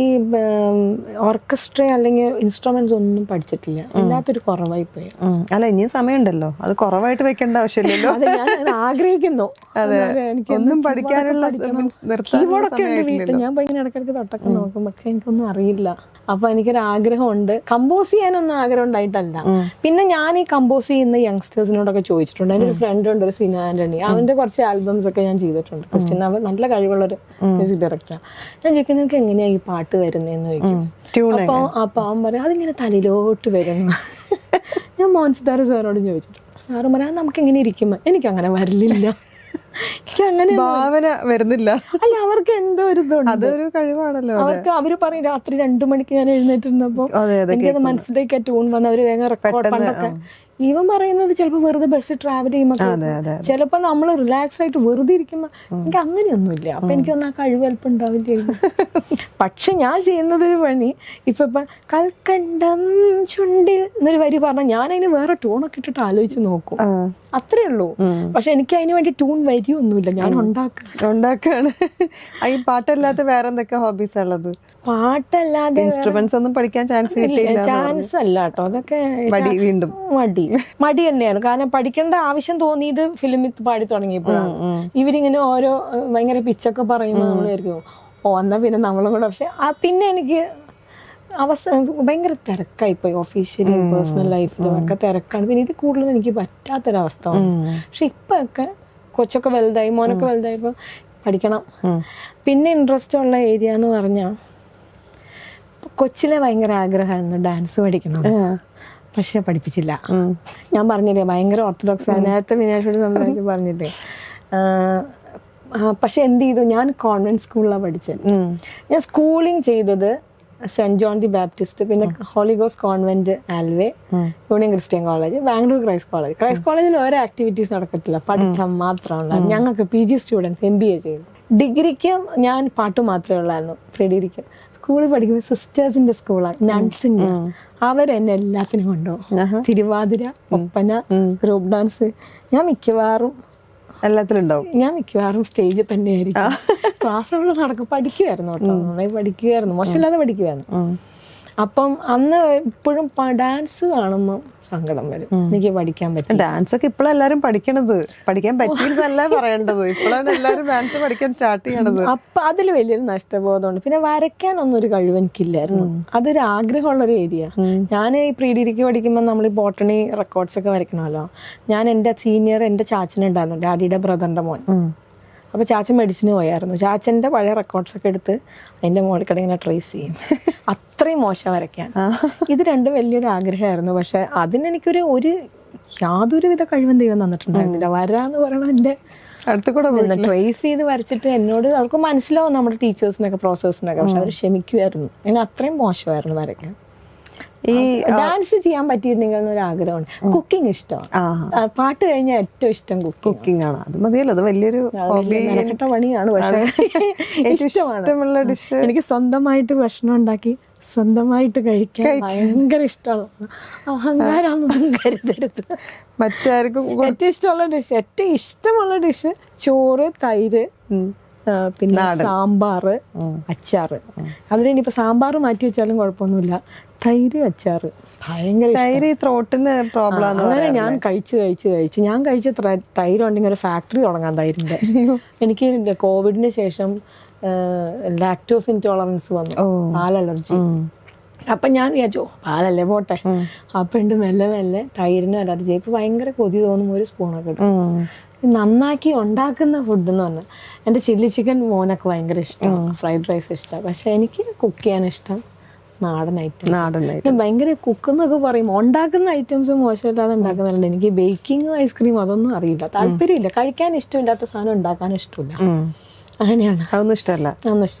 ഓർക്കസ്ട്ര അല്ലെങ്കിൽ ഇൻസ്ട്രുമെന്റ്സ് ഒന്നും പഠിച്ചിട്ടില്ല. എല്ലാത്തൊരു കുറവായി പോയി. അല്ല, ഇനിയും സമയമുണ്ടല്ലോ, അത് കുറവായിട്ട് വെക്കേണ്ട ആവശ്യമില്ലല്ലോ. അത് ഞാൻ ആഗ്രഹിക്കുന്നു. ഒന്നും പഠിക്കാനുള്ള കീബോർഡൊക്കെ ഉണ്ട് വീട്ടിൽ. ഞാൻ ഇങ്ങനെ ഇടയ്ക്കിടയ്ക്ക് തൊട്ടൊക്കെ നോക്കും, പക്ഷെ എനിക്കൊന്നും അറിയില്ല. അപ്പൊ എനിക്കൊരു ആഗ്രഹമുണ്ട്. കമ്പോസ് ചെയ്യാനൊന്നും ആഗ്രഹം ഉണ്ടായിട്ടല്ല. പിന്നെ ഞാൻ ഈ കമ്പോസ് ചെയ്യുന്ന യങ്സ്റ്റേഴ്സിനോടൊക്കെ ചോദിച്ചിട്ടുണ്ട്. എൻ്റെ ഒരു ഫ്രണ്ട് ഉണ്ട്, ഒരു സിന ആന്റണി. അവന്റെ കുറച്ച് ആൽബംസ് ഒക്കെ ഞാൻ ചെയ്തിട്ടുണ്ട്. ക്രിസ്ത്യൻ, അവൻ നല്ല കഴിവുള്ളൊരു മ്യൂസിക് ഡയറക്ടറാണ്. ഞാൻ ചോദിക്കുന്നത് നിങ്ങൾക്ക് എങ്ങനെയാ ഈ പാട്ട് വരുന്നതെന്ന് ചോദിക്കും. അപ്പൊ അവൻ പറയാം അതിങ്ങനെ തലയിലോട്ട് വരുന്നു. ഞാൻ മോൻസിതാര സാറോട് ചോദിച്ചിട്ടുണ്ട്. സാറ് പറയാം നമുക്ക് എങ്ങനെ ഇരിക്കുമ്പോ എനിക്ക് അങ്ങനെ വരലില്ല, അങ്ങനെ ഭാവന വരുന്നില്ല. അല്ല, അവർക്ക് എന്തോ ഒരു ഇതുണ്ട്, അതൊരു കഴിവാണല്ലോ. അവർക്ക് അവര് പറയും രാത്രി 2 മണിക്ക് ഞാൻ എഴുന്നേറ്റിരുന്നപ്പോ എനിക്കത് മനസ്സിലേക്ക് ട്യൂൺ വന്ന് അവര് വേഗം റെക്കോർഡ് പണ്ടൊക്കെ. ഇവൻ പറയുന്നത് ചിലപ്പോ വെറുതെ ബസ് ട്രാവൽ ചെയ്യുമ്പോ ചിലപ്പോ നമ്മൾ റിലാക്സ് ആയിട്ട് വെറുതെ ഇരിക്കുമ്പോ എനിക്ക് അങ്ങനെയൊന്നുമില്ല. അപ്പൊ എനിക്കൊന്നും ആ കഴിവ് അല്പം ഉണ്ടാവില്ല. പക്ഷെ ഞാൻ ചെയ്യുന്നതൊരു പണി ഇപ്പൊ കൽക്കണ്ടം ചുണ്ടിൽ എന്നൊരു വരി പറഞ്ഞാൽ ഞാൻ അതിന് വേറെ ട്യൂണൊക്കെ ഇട്ടിട്ട് ആലോചിച്ച് നോക്കും, അത്രേ ഉള്ളൂ. പക്ഷെ എനിക്ക് അതിന് വേണ്ടി ട്യൂൺ വരിയൊന്നുമില്ല, ഞാൻ ഉണ്ടാക്കാണ്. ഈ പാട്ടല്ലാത്ത വേറെ എന്തൊക്കെ ഹോബീസ് ഉള്ളത്? പാട്ടല്ലാതെ ഇൻസ്ട്രുമെന്റ്സ് ഒന്നും പഠിക്കാൻ ചാൻസ് അല്ല കേട്ടോ. അതൊക്കെ വീണ്ടും മടി തന്നെയാണ്. കാരണം പഠിക്കേണ്ട ആവശ്യം തോന്നിയത് ഫിലിമിൽ പാടി തുടങ്ങിയപ്പോഴാണ്. ഇവരിങ്ങനെ ഓരോ ഭയങ്കര പിച്ചൊക്കെ പറയുമ്പോൾ നമ്മൾ വിചാരിക്കും എന്നാ പിന്നെ നമ്മളും കൂടെ. പക്ഷെ പിന്നെ എനിക്ക് ഭയങ്കര തിരക്കായിപ്പോയി. ഒഫീഷ്യലി പേഴ്സണൽ ലൈഫിലും ഒക്കെ തിരക്കാണ്. പിന്നെ ഇത് കൂടുതലും എനിക്ക് പറ്റാത്തൊരവസ്ഥ. പക്ഷെ ഇപ്പൊ ഒക്കെ കൊച്ചൊക്കെ വലുതായി, മോനൊക്കെ വലുതായപ്പോ പഠിക്കണം. പിന്നെ ഇൻട്രസ്റ്റ് ഉള്ള ഏരിയ എന്ന് പറഞ്ഞാൽ കൊച്ചിലെ ഭയങ്കര ആഗ്രഹമായിരുന്നു ഡാൻസ് പഠിക്കണം. പക്ഷെ പഠിപ്പിച്ചില്ല. ഞാൻ പറഞ്ഞില്ലേ ഭയങ്കര ഓർത്തഡോക്സ്. നേരത്തെ മീനാക്ഷിയോട് സംസാരിച്ച് പറഞ്ഞില്ലേ. പക്ഷെ എന്ത് ചെയ്തു, ഞാൻ കോൺവെന്റ് സ്കൂളിലാണ് പഠിച്ചത്. ഞാൻ സ്കൂളിങ് ചെയ്തത് സെന്റ് ജോൺ ദി ബാപ്റ്റിസ്റ്റ്, പിന്നെ ഹോളിഗോസ് Convent Alwaye, Union Christian College, Bangalore Christ College. Christ കോളേജിൽ ഓരോ ആക്ടിവിറ്റീസ് നടക്കത്തില്ല, പഠിത്തം മാത്രമുള്ള. ഞങ്ങൾക്ക് PG സ്റ്റുഡൻസ് MBA ചെയ്തു. ഡിഗ്രിക്ക് ഞാൻ പാട്ട് മാത്രമേ ഉള്ളായിരുന്നു. പ്രീ ഡിഗ്രിക്ക് സ്കൂളിൽ പഠിക്കുമ്പോൾ സിസ്റ്റേഴ്സിന്റെ സ്കൂളാണ്, നൺസിന്റെ. അവരെന്നെ എല്ലാത്തിനും കൊണ്ടുപോകും. Thiruvathira, Oppana, group dance. ഞാൻ മിക്കവാറും എല്ലാത്തിലും ഉണ്ടാവും. ഞാൻ മിക്കവാറും സ്റ്റേജിൽ തന്നെയായിരിക്കും. ക്ലാസ്സുകൾ നടക്കും. പഠിക്കുമായിരുന്നു കേട്ടോ, നന്നായി പഠിക്കുമായിരുന്നു, മോശമില്ലാതെ പഠിക്കുമായിരുന്നു. അപ്പം അന്ന് ഇപ്പോഴും ഡാൻസ് കാണുമ്പോൾ സങ്കടം വരും, എനിക്ക് പഠിക്കാൻ പറ്റും. ഡാൻസ് ഒക്കെ ഇപ്പോഴാണ് എല്ലാരും പഠിക്കണത്, പഠിക്കാൻ പറ്റിയിരുന്നല്ല പറയേണ്ടത്. ഇപ്പോഴാണ് എല്ലാരും ഡാൻസ് പഠിക്കാൻ സ്റ്റാർട്ട് ചെയ്യണത്. അപ്പൊ അതിൽ വലിയൊരു നഷ്ടബോധമുണ്ട്. പിന്നെ വരയ്ക്കാനൊന്നും ഒരു കഴിവ് എനിക്കില്ലായിരുന്നു. അതൊരു ആഗ്രഹമുള്ളൊരു ഏരിയ. ഞാൻ ഈ പ്രീ ഡിഗ്രിക്ക് പഠിക്കുമ്പോൾ നമ്മൾ ഈ ബോട്ടണി റെക്കോർഡ്സ് ഒക്കെ വരയ്ക്കണമല്ലോ. ഞാൻ എൻ്റെ സീനിയർ എൻ്റെ ചാച്ചനുണ്ടായിരുന്നു, ഡാഡിയുടെ ബ്രദറിന്റെ മോൻ. അപ്പോൾ ചാച്ചൻ മെഡിസിന് പോയായിരുന്നു. ചാച്ചൻ്റെ പഴയ റെക്കോർഡ്സൊക്കെ എടുത്ത് അതിൻ്റെ മുകളിൽ ഇങ്ങനെ ട്രേസ് ചെയ്യും. അത്രയും മോശം വരയ്ക്കാൻ. ഇത് രണ്ടും വലിയൊരു ആഗ്രഹമായിരുന്നു. പക്ഷെ അതിനെനിക്കൊരു യാതൊരുവിധ കഴിവും ദൈവം തന്നിട്ടുണ്ടായിരുന്നില്ല. വരാന്ന് പറയണത് എൻ്റെ അടുത്ത് കൂടെ ട്രേസ് ചെയ്ത് വരച്ചിട്ട് എന്നോട് അവർക്ക് മനസ്സിലാവും, നമ്മുടെ ടീച്ചേഴ്സിനൊക്കെ പ്രൊഫസേഴ്സിനൊക്കെ. പക്ഷെ അവർ ക്ഷമിക്കുമായിരുന്നു. ഞാൻ അത്രയും മോശമായിരുന്നു വരയ്ക്കാൻ. ഈ ഡാൻസ് ചെയ്യാൻ പറ്റിയിരുന്നെങ്കിൽ എന്നൊരു ആഗ്രഹമുണ്ട്. കുക്കിംഗ് ഇഷ്ടമാണ്. പാട്ട് കഴിഞ്ഞാൽ ഏറ്റവും ഇഷ്ടം കുക്കിംഗ് ആണ്. അത് മതിയല്ലോ, അത് വലിയൊരു പണിയാണ്. പക്ഷെ ഇഷ്ടമാണ്. എനിക്ക് സ്വന്തമായിട്ട് ഭക്ഷണം ഉണ്ടാക്കി സ്വന്തമായിട്ട് കഴിക്കാൻ ഭയങ്കര ഇഷ്ടമാണ്. അഹങ്കാരാണെന്നൊന്നും കരുതരുത്. മറ്റാർക്കും ഏറ്റവും ഇഷ്ടമുള്ള ഡിഷ് ചോറ്, തൈര്, പിന്നെ സാമ്പാറ്, അച്ചാറ്. അതിനിപ്പോ സാമ്പാറ് മാറ്റി വെച്ചാലും കുഴപ്പമൊന്നുമില്ല. തൈര്, അച്ചാറ് ഭയങ്കര. തൈര് ത്രോട്ടിന് പ്രോബ്ലം. അങ്ങനെ ഞാൻ കഴിച്ച് ഞാൻ കഴിച്ച തൈര് ഉണ്ടെങ്കിൽ ഒരു ഫാക്ടറി തുടങ്ങാൻ തൈരിന്റെ. എനിക്ക് കോവിഡിന് ശേഷം ലാക്ടോസ് ഇൻടോളറൻസ് വന്നു, പാൽ അലർജി. അപ്പൊ ഞാൻ വിചാരിച്ചു പാലല്ലേ പോട്ടെ. അപ്പൊ ഉണ്ട് മെല്ലെ മെല്ലെ തൈരിനും അലർജി. ഇപ്പൊ ഭയങ്കര കൊതി തോന്നും ഒരു സ്പൂണൊക്കെ ഇടും. നന്നാക്കി ഉണ്ടാക്കുന്ന ഫുഡ് എന്ന് പറഞ്ഞാൽ എൻ്റെ ചില്ലി ചിക്കൻ മോനൊക്കെ ഭയങ്കര ഇഷ്ടമാണ്, ഫ്രൈഡ് റൈസ് ഇഷ്ടമാണ്. പക്ഷെ എനിക്ക് കുക്ക് ചെയ്യാൻ ഇഷ്ടം നാടൻ ഐറ്റം. ഭയങ്കര കുക്ക് എന്നൊക്കെ പറയും, ഉണ്ടാക്കുന്ന ഐറ്റംസ് മോശമില്ലാതെ ഉണ്ടാക്കുന്നുണ്ട്. എനിക്ക് ബേക്കിംഗ്, ഐസ്ക്രീം അതൊന്നും അറിയില്ല, താല്പര്യമില്ല. കഴിക്കാൻ ഇഷ്ടമില്ലാത്ത സാധനം ഉണ്ടാക്കാൻ ഇഷ്ടമില്ല. അങ്ങനെയാണ്. അതൊന്നും ഇഷ്ടമല്ല.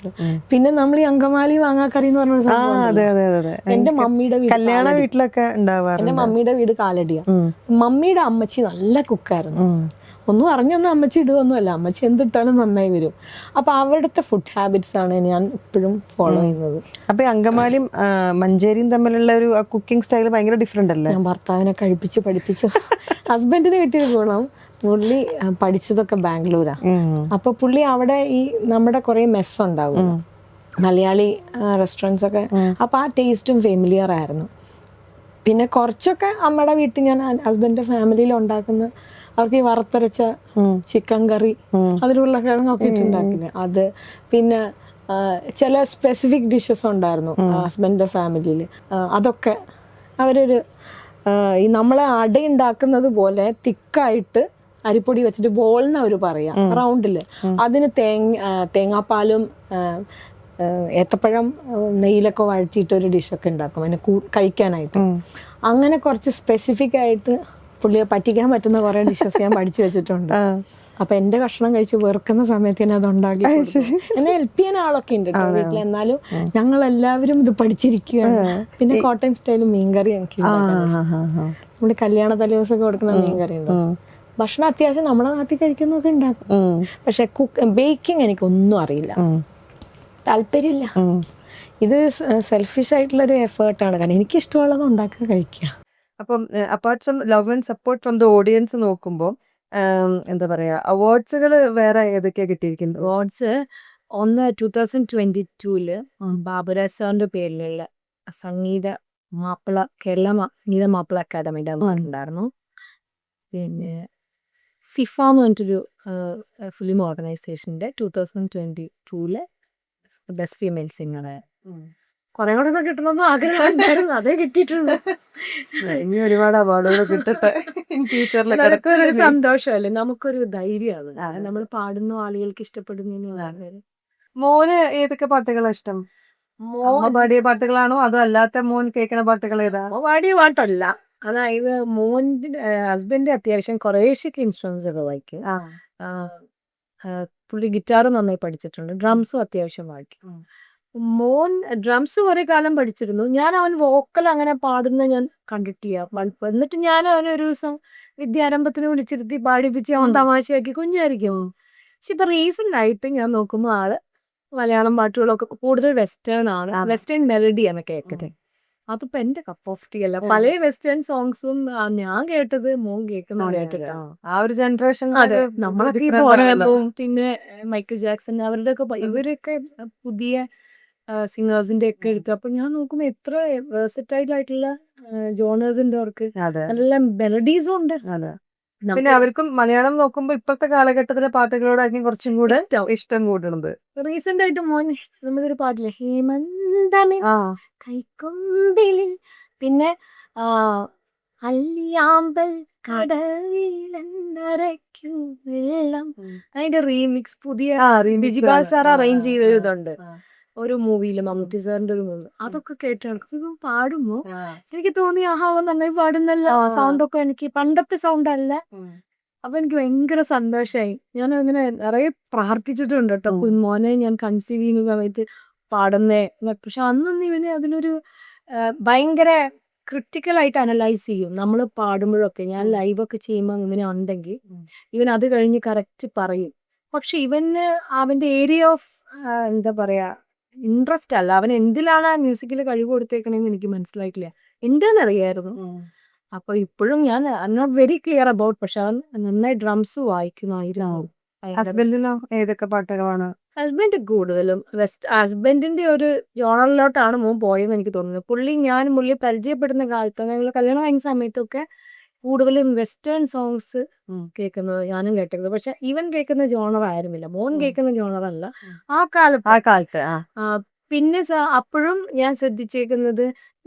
പിന്നെ നമ്മൾ ഈ അങ്കമാലി വാങ്ങാക്കറി എന്ന് പറഞ്ഞ സംഭവം എന്റെ മമ്മിയുടെ കല്യാണ വീട്ടിലൊക്കെ ഉണ്ടാവാറ്. എന്റെ മമ്മിയുടെ വീട് കാലടിയാ. മമ്മിയുടെ അമ്മച്ചി നല്ല കുക്കായിരുന്നു. ഒന്നും അറിഞ്ഞൊന്നും അമ്മച്ചി ഇടുകയൊന്നുമല്ല, അമ്മച്ചി എന്തിട്ടാലും നന്നായി വരും. അപ്പൊ അവിടുത്തെ ഫുഡ് ഹാബിറ്റ്സ് ആണ് ഞാൻ ഇപ്പോഴും ഫോളോ ചെയ്യുന്നത്. അപ്പൊ അങ്കമാലിയും മഞ്ചേരിയും തമ്മിലുള്ള ഒരു കുക്കിംഗ് സ്റ്റൈൽ ഭയങ്കര ഡിഫറെന്റ് അല്ലേ? ഞാൻ ഭർത്താവിനെ പഠിപ്പിച്ചു. ഹസ്ബൻഡിന് കിട്ടിയൊരു ഗുണം പുള്ളി പഠിച്ചതൊക്കെ ബാംഗ്ലൂരാ. അപ്പൊ പുള്ളി അവിടെ ഈ നമ്മുടെ കുറെ മെസ്സ് ഉണ്ടാവും, മലയാളി റെസ്റ്റോറൻറ്റ്സ് ഒക്കെ. അപ്പൊ ആ ടേസ്റ്റും ഫെമിലിയർ ആയിരുന്നു. പിന്നെ കുറച്ചൊക്കെ അമ്മയുടെ വീട്ടിൽ ഞാൻ ഹസ്ബൻഡിന്റെ ഫാമിലിയിൽ ഉണ്ടാക്കുന്ന അവർക്ക് ഈ വറുത്തരച്ച ചിക്കൻ കറി, അതിൽ ഉരുളക്കിഴങ്ങൊക്കെ ഇട്ടുണ്ടാക്കില്ലേ അത്. പിന്നെ ചില സ്പെസിഫിക് ഡിഷസ് ഉണ്ടായിരുന്നു ഹസ്ബൻഡിന്റെ ഫാമിലിയിൽ. അതൊക്കെ അവരൊരു ഈ നമ്മളെ അട ഉണ്ടാക്കുന്നത് പോലെ തിക്കായിട്ട് അരിപ്പൊടി വെച്ചിട്ട് ബോൾന്ന് അവർ പറയാം, റൗണ്ടില്. അതിന് തേങ്ങാപ്പാലും ഏത്തപ്പഴം നെയ്യിലൊക്കെ വഴറ്റിയിട്ട് ഒരു ഡിഷൊക്കെ ഉണ്ടാക്കും അതിന് കഴിക്കാനായിട്ട്. അങ്ങനെ കുറച്ച് സ്പെസിഫിക് ആയിട്ട് പുള്ളിയെ പറ്റിക്കാൻ പറ്റുന്ന കുറെ ഡിഷസ് ഞാൻ പഠിച്ചു വെച്ചിട്ടുണ്ട്. അപ്പൊ എന്റെ ഭക്ഷണം കഴിച്ച് വെറുക്കുന്ന സമയത്ത് തന്നെ അത് ഉണ്ടാക്കി എന്നെ ഹെൽപ്പ് ചെയ്യാൻ ആളൊക്കെ ഉണ്ട് വീട്ടിൽ. എന്നാലും ഞങ്ങൾ എല്ലാവരും ഇത് പഠിച്ചിരിക്കുകയാണ്. പിന്നെ കോട്ടയം സ്റ്റൈല് മീൻകറി എനിക്ക് നമ്മുടെ കല്യാണ തലേദിവസമൊക്കെ കൊടുക്കുന്ന മീൻകറി ഉണ്ട്. ഭക്ഷണം അത്യാവശ്യം നമ്മുടെ നാട്ടിൽ കഴിക്കുന്നൊക്കെ ഉണ്ടാക്കും. പക്ഷെ ബേക്കിംഗ് എനിക്കൊന്നും അറിയില്ല, താല്പര്യമില്ല. ഇത് സെൽഫിഷ് ആയിട്ടുള്ളൊരു എഫേർട്ടാണ്. കാരണം എനിക്ക് ഇഷ്ടമുള്ളത് ഉണ്ടാക്കുക, കഴിക്കുക. അപ്പം apart from love and support from the audience നോക്കുമ്പോൾ എന്താ പറയാ, അവാർഡ്സുകൾ വേറെ ഏതൊക്കെയാ കിട്ടിയിരിക്കുന്നത്? അവാർഡ്സ് ഒന്ന് 2022 ബാബുരാജ് സാറിന്റെ പേരിലുള്ള സംഗീത മാപ്പിള, കേരള സംഗീത മാപ്പിള അക്കാദമിയുടെ അവാർഡ് ഉണ്ടായിരുന്നു. പിന്നെ ഫിഫ എന്ന് പറഞ്ഞിട്ടൊരു ഫിലിം ഓർഗനൈസേഷന്റെ 2022 ബെസ്റ്റ് ഫീമെയിൽ സിംഗർ. കുറെ കൂടെ ഒക്കെ കിട്ടണമെന്ന് ആഗ്രഹം ഉണ്ടായിരുന്നു, അതേ കിട്ടിയിട്ടുണ്ട്. ഇനി ഒരുപാട് അവാർഡുകൾ കിട്ടട്ടെ ഫ്യൂച്ചറിൽ. അതൊക്കെ ഒരു സന്തോഷമല്ലേ, നമുക്കൊരു ധൈര്യമാണ്. നമ്മൾ പാടുന്ന ആളുകൾക്ക് ഇഷ്ടപ്പെടുന്ന. മോന് ഏതൊക്കെ പാട്ടുകളാ ഇഷ്ടം? അമ്മ പാടിയ പാട്ടുകളാണോ അതോ അല്ലാത്ത മോൻ കേൾക്കുന്ന പാട്ടുകൾ ഏതാ? പാടിയ പാട്ടല്ല, അതായത് മോൻ്റെ ഹസ്ബൻഡ് അത്യാവശ്യം കുറേശ്ശൊക്കെ ഇൻസ്ട്രുമെന്റ്സ് ഒക്കെ വായിക്കും. പുള്ളി ഗിറ്റാർ നന്നായി പഠിച്ചിട്ടുണ്ട്, ഡ്രംസും അത്യാവശ്യം വായിക്കും. മോൻ ഡ്രംസ് കുറെ കാലം പഠിച്ചിരുന്നു. ഞാൻ അവൻ വോക്കൽ അങ്ങനെ പാടുന്ന ഞാൻ കണ്ടിട്ടില്ല. എന്നിട്ട് ഞാൻ അവനൊരു ദിവസം വിദ്യാരംഭത്തിന് വിളിച്ചിരുത്തി പാടിപ്പിച്ച് അവൻ തമാശയാക്കി, കുഞ്ഞായിരിക്കും. പക്ഷെ ഇപ്പൊ റീസെന്റ് ആയിട്ട് ഞാൻ നോക്കുമ്പോൾ ആള് മലയാളം പാട്ടുകളൊക്കെ കൂടുതൽ വെസ്റ്റേൺ ആണ്, വെസ്റ്റേൺ മെലഡിയാണ് കേൾക്കുന്നത്. അതിപ്പോ എന്റെ കപ്പ് ഓഫ് ടീ അല്ല. പല വെസ്റ്റേൺ സോങ്സും ഞാൻ കേട്ടത് മോൻ കേൾക്കുന്ന കേട്ടിട്ടാ. ആ ഒരു ജനറേഷൻ. അതെ, നമ്മളൊക്കെ ഈ പോരാപ്പവും പിന്നെ മൈക്കിൾ ജാക്സൺ അവരുടെ ഒക്കെ ഇവരൊക്കെ പുതിയ സിംഗേഴ്സിന്റെ ഒക്കെ എടുത്തു. അപ്പൊ ഞാൻ നോക്കുമ്പോ എത്ര വേഴ്സറ്റൈൽ ആയിട്ടുള്ള ജോണേഴ്സിന്റെ അവർക്ക് നല്ല മെലഡീസും ഉണ്ട്. പിന്നെ അവർക്കും മലയാളം നോക്കുമ്പോ ഇപ്പോഴത്തെ കാലഘട്ടത്തിലെ പാട്ടുകളോടായിരിക്കും കുറച്ചും കൂടെ ഇഷ്ടം കൂടുന്നത്. റീസെന്റ് ആയിട്ട് മോൻ നമ്മളൊരു പാട്ടില്ലേ, ഹേമന്തമേ കൈക്കൊമ്പിലിൽ, പിന്നെ അല്ലിയാമ്പൽ കടവിലെന്തരയ്ക്കു വെള്ളം, അതിന്റെ റീമിക്സ് പുതിയ ബിജിപാൽ സാർ അറേഞ്ച് ചെയ്തതുണ്ട് ഒരു മൂവിയില്, മമ്മൂട്ടി സാറിന്റെ ഒരു മൂവി. അതൊക്കെ കേട്ടാണ് പാടുമ്പോ എനിക്ക് തോന്നി, ആഹാ നന്നായി പാടുന്നല്ല. സൗണ്ടൊക്കെ എനിക്ക് പണ്ടത്തെ സൗണ്ട് അല്ല. അപ്പൊ എനിക്ക് ഭയങ്കര സന്തോഷമായി. ഞാൻ അങ്ങനെ നിറയെ പ്രാർത്ഥിച്ചിട്ടുണ്ട് കേട്ടോ, കുഞ്ഞുമോനെ ഞാൻ കൺസീവ് ചെയ്യുന്ന സമയത്ത് പാടുന്നേ. പക്ഷെ അന്നൊന്നും ഇവന് അതിനൊരു ഭയങ്കര ക്രിട്ടിക്കലായിട്ട് അനലൈസ് ചെയ്യും നമ്മൾ പാടുമ്പോഴൊക്കെ. ഞാൻ ലൈവൊക്കെ ചെയ്യുമ്പോൾ ഇങ്ങനെ ഉണ്ടെങ്കിൽ ഇവൻ അത് കഴിഞ്ഞ് കറക്റ്റ് പറയും. പക്ഷെ ഇവന് അവന്റെ ഏരിയ ഓഫ് എന്താ പറയാ ഇൻട്രസ്റ്റ് അല്ല, അവൻ എന്തിലാണ് ആ മ്യൂസിക്കിൽ കഴിവ് കൊടുത്തേക്കണെന്ന് എനിക്ക് മനസ്സിലായിട്ടില്ല. എന്താണെന്നറിയായിരുന്നു. അപ്പൊ ഇപ്പോഴും ഞാൻ നോട്ട് വെരി ക്ലിയർ അബൌട്ട്, പക്ഷെ അവൻ നന്നായി ഡ്രംസ് വായിക്കുന്നായിരുന്നു. ഹസ്ബൻഡിനോ ഏതൊക്കെ പാട്ടുകളാണ്? ഹസ്ബൻഡ് കൂടുതലും ഹസ്ബൻഡിന്റെ ഒരു ജോണറിലോട്ടാണ് മോൻ പോയെന്ന് എനിക്ക് തോന്നുന്നത്. പുള്ളിയെ പരിചയപ്പെടുന്ന കാലത്ത്, ഞങ്ങൾ കല്യാണം കഴിഞ്ഞ സമയത്തൊക്കെ കൂടുതലും വെസ്റ്റേൺ സോങ്സ് കേൾക്കുന്നത് ഞാനും കേട്ടിരുന്നത്. പക്ഷെ ഇവൻ കേൾക്കുന്ന ജോണർ ആയിരുന്നില്ല, മോൻ കേൾക്കുന്ന ജോണറല്ല ആ കാലത്ത്. പിന്നെ അപ്പോഴും ഞാൻ ശ്രദ്ധിച്ചേക്കുന്നത്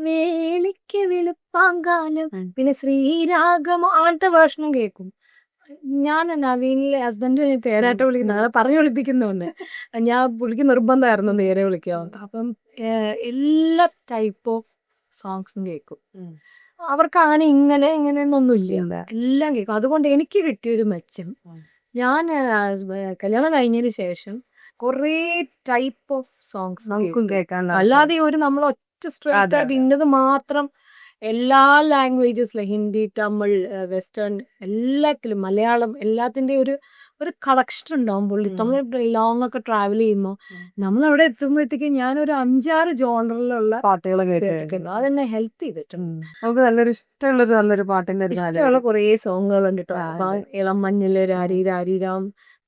വേളിക്ക് വെളുപ്പാങ്കാലം, പിന്നെ ശ്രീരാഗമോ അങ്ങനത്തെ വേർഷനും കേൾക്കും. ഞാൻ നവീനിലെ ഹസ്ബൻഡ് പേരായിട്ട് വിളിക്കുന്ന പറഞ്ഞു വിളിപ്പിക്കുന്നുണ്ട്. ഞാൻ പുള്ളിക്ക് നിർബന്ധമായിരുന്നു നേരെ വിളിക്കാൻ. അപ്പം എല്ലാ ടൈപ്പ് ഓഫ് സോങ്സും കേൾക്കും. അവർക്ക് അങ്ങനെ ഇങ്ങനെയൊന്നും ഇല്ല, എല്ലാം കേൾക്കും. അതുകൊണ്ട് എനിക്ക് കിട്ടിയൊരു മെച്ചം, ഞാൻ കല്യാണം കഴിഞ്ഞതിന് ശേഷം കുറേ ടൈപ്പ് ഓഫ് സോങ്സ് കേൾക്കാൻ. അല്ലാതെ ഒരു നമ്മൾ ഒറ്റ സ്ട്രേറ്റ് ആയിട്ട് ഇന്നത് മാത്രം എല്ലാ ലാംഗ്വേജസിലും, ഹിന്ദി, തമിഴ്, വെസ്റ്റേൺ എല്ലാത്തിലും, മലയാളം, എല്ലാത്തിൻ്റെ ഒരു കളക്ഷൻ ഉണ്ടാവും പുള്ളി. നമ്മൾ ലോങ് ഒക്കെ ട്രാവൽ ചെയ്യുമ്പോൾ നമ്മൾ അവിടെ എത്തുമ്പോഴത്തേക്കും ഞാനൊരു 5-6 ജോണറിലുള്ള പാട്ടുകൾ കേൾക്കുന്നു. അതെന്നെ ഹെൽപ്പ് ചെയ്തിട്ടുണ്ട്. നമുക്ക് നല്ലൊരു ഇഷ്ടമുള്ളൊരു നല്ലൊരു പാട്ടിന്റെ ഒരു ഇഷ്ടമുള്ള കുറേ സോങ്ങുകളുണ്ട് കേട്ടോ. ഇളം മഞ്ഞില് രാരി രാരിരാം,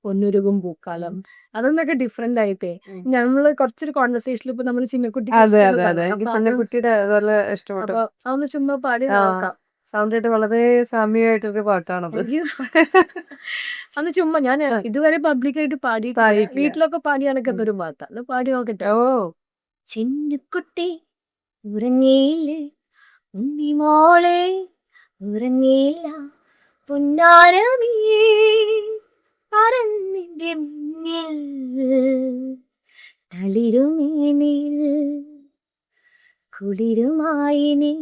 പൊന്നുരുകും പൂക്കാലം, അതൊന്നൊക്കെ ഡിഫറെന്റ് ആയിട്ടേ. നമ്മള് കുറച്ചൊരു കോൺവെർസേഷനിൽ ഇപ്പൊ നമ്മള് ചിന്നക്കുട്ടി അതെ അതെ അതെ എനിക്ക് ചിന്നക്കുട്ടിയുടെ അതുപോലെ ഇഷ്ടപ്പെട്ടു. അപ്പൊ അതൊന്ന് ചുമ്മാ പാടി നോക്കാം. സൗണ്ട് ആയിട്ട് വളരെ സാമ്യമായിട്ടൊരു പാട്ടാണത്. അന്ന് ചുമ്മാ ഞാൻ ഇതുവരെ പബ്ലിക്കായിട്ട് പാടിയിട്ടില്ല. വീട്ടിലൊക്കെ പാടിയാണൊക്കെ ഒരു പാട്ടാ. അത് പാടി നോക്കട്ടെ. ഓ ചിന്നക്കുട്ടി ഉറങ്ങിയില്ലേ, ഉണ്ണിമോളെ ഉറങ്ങിയില്ല, പുന്നാരമേ പറന്നിന്റെ മുന്നിൽ തളിരുമേനിൽ കുളിരുമായി നീ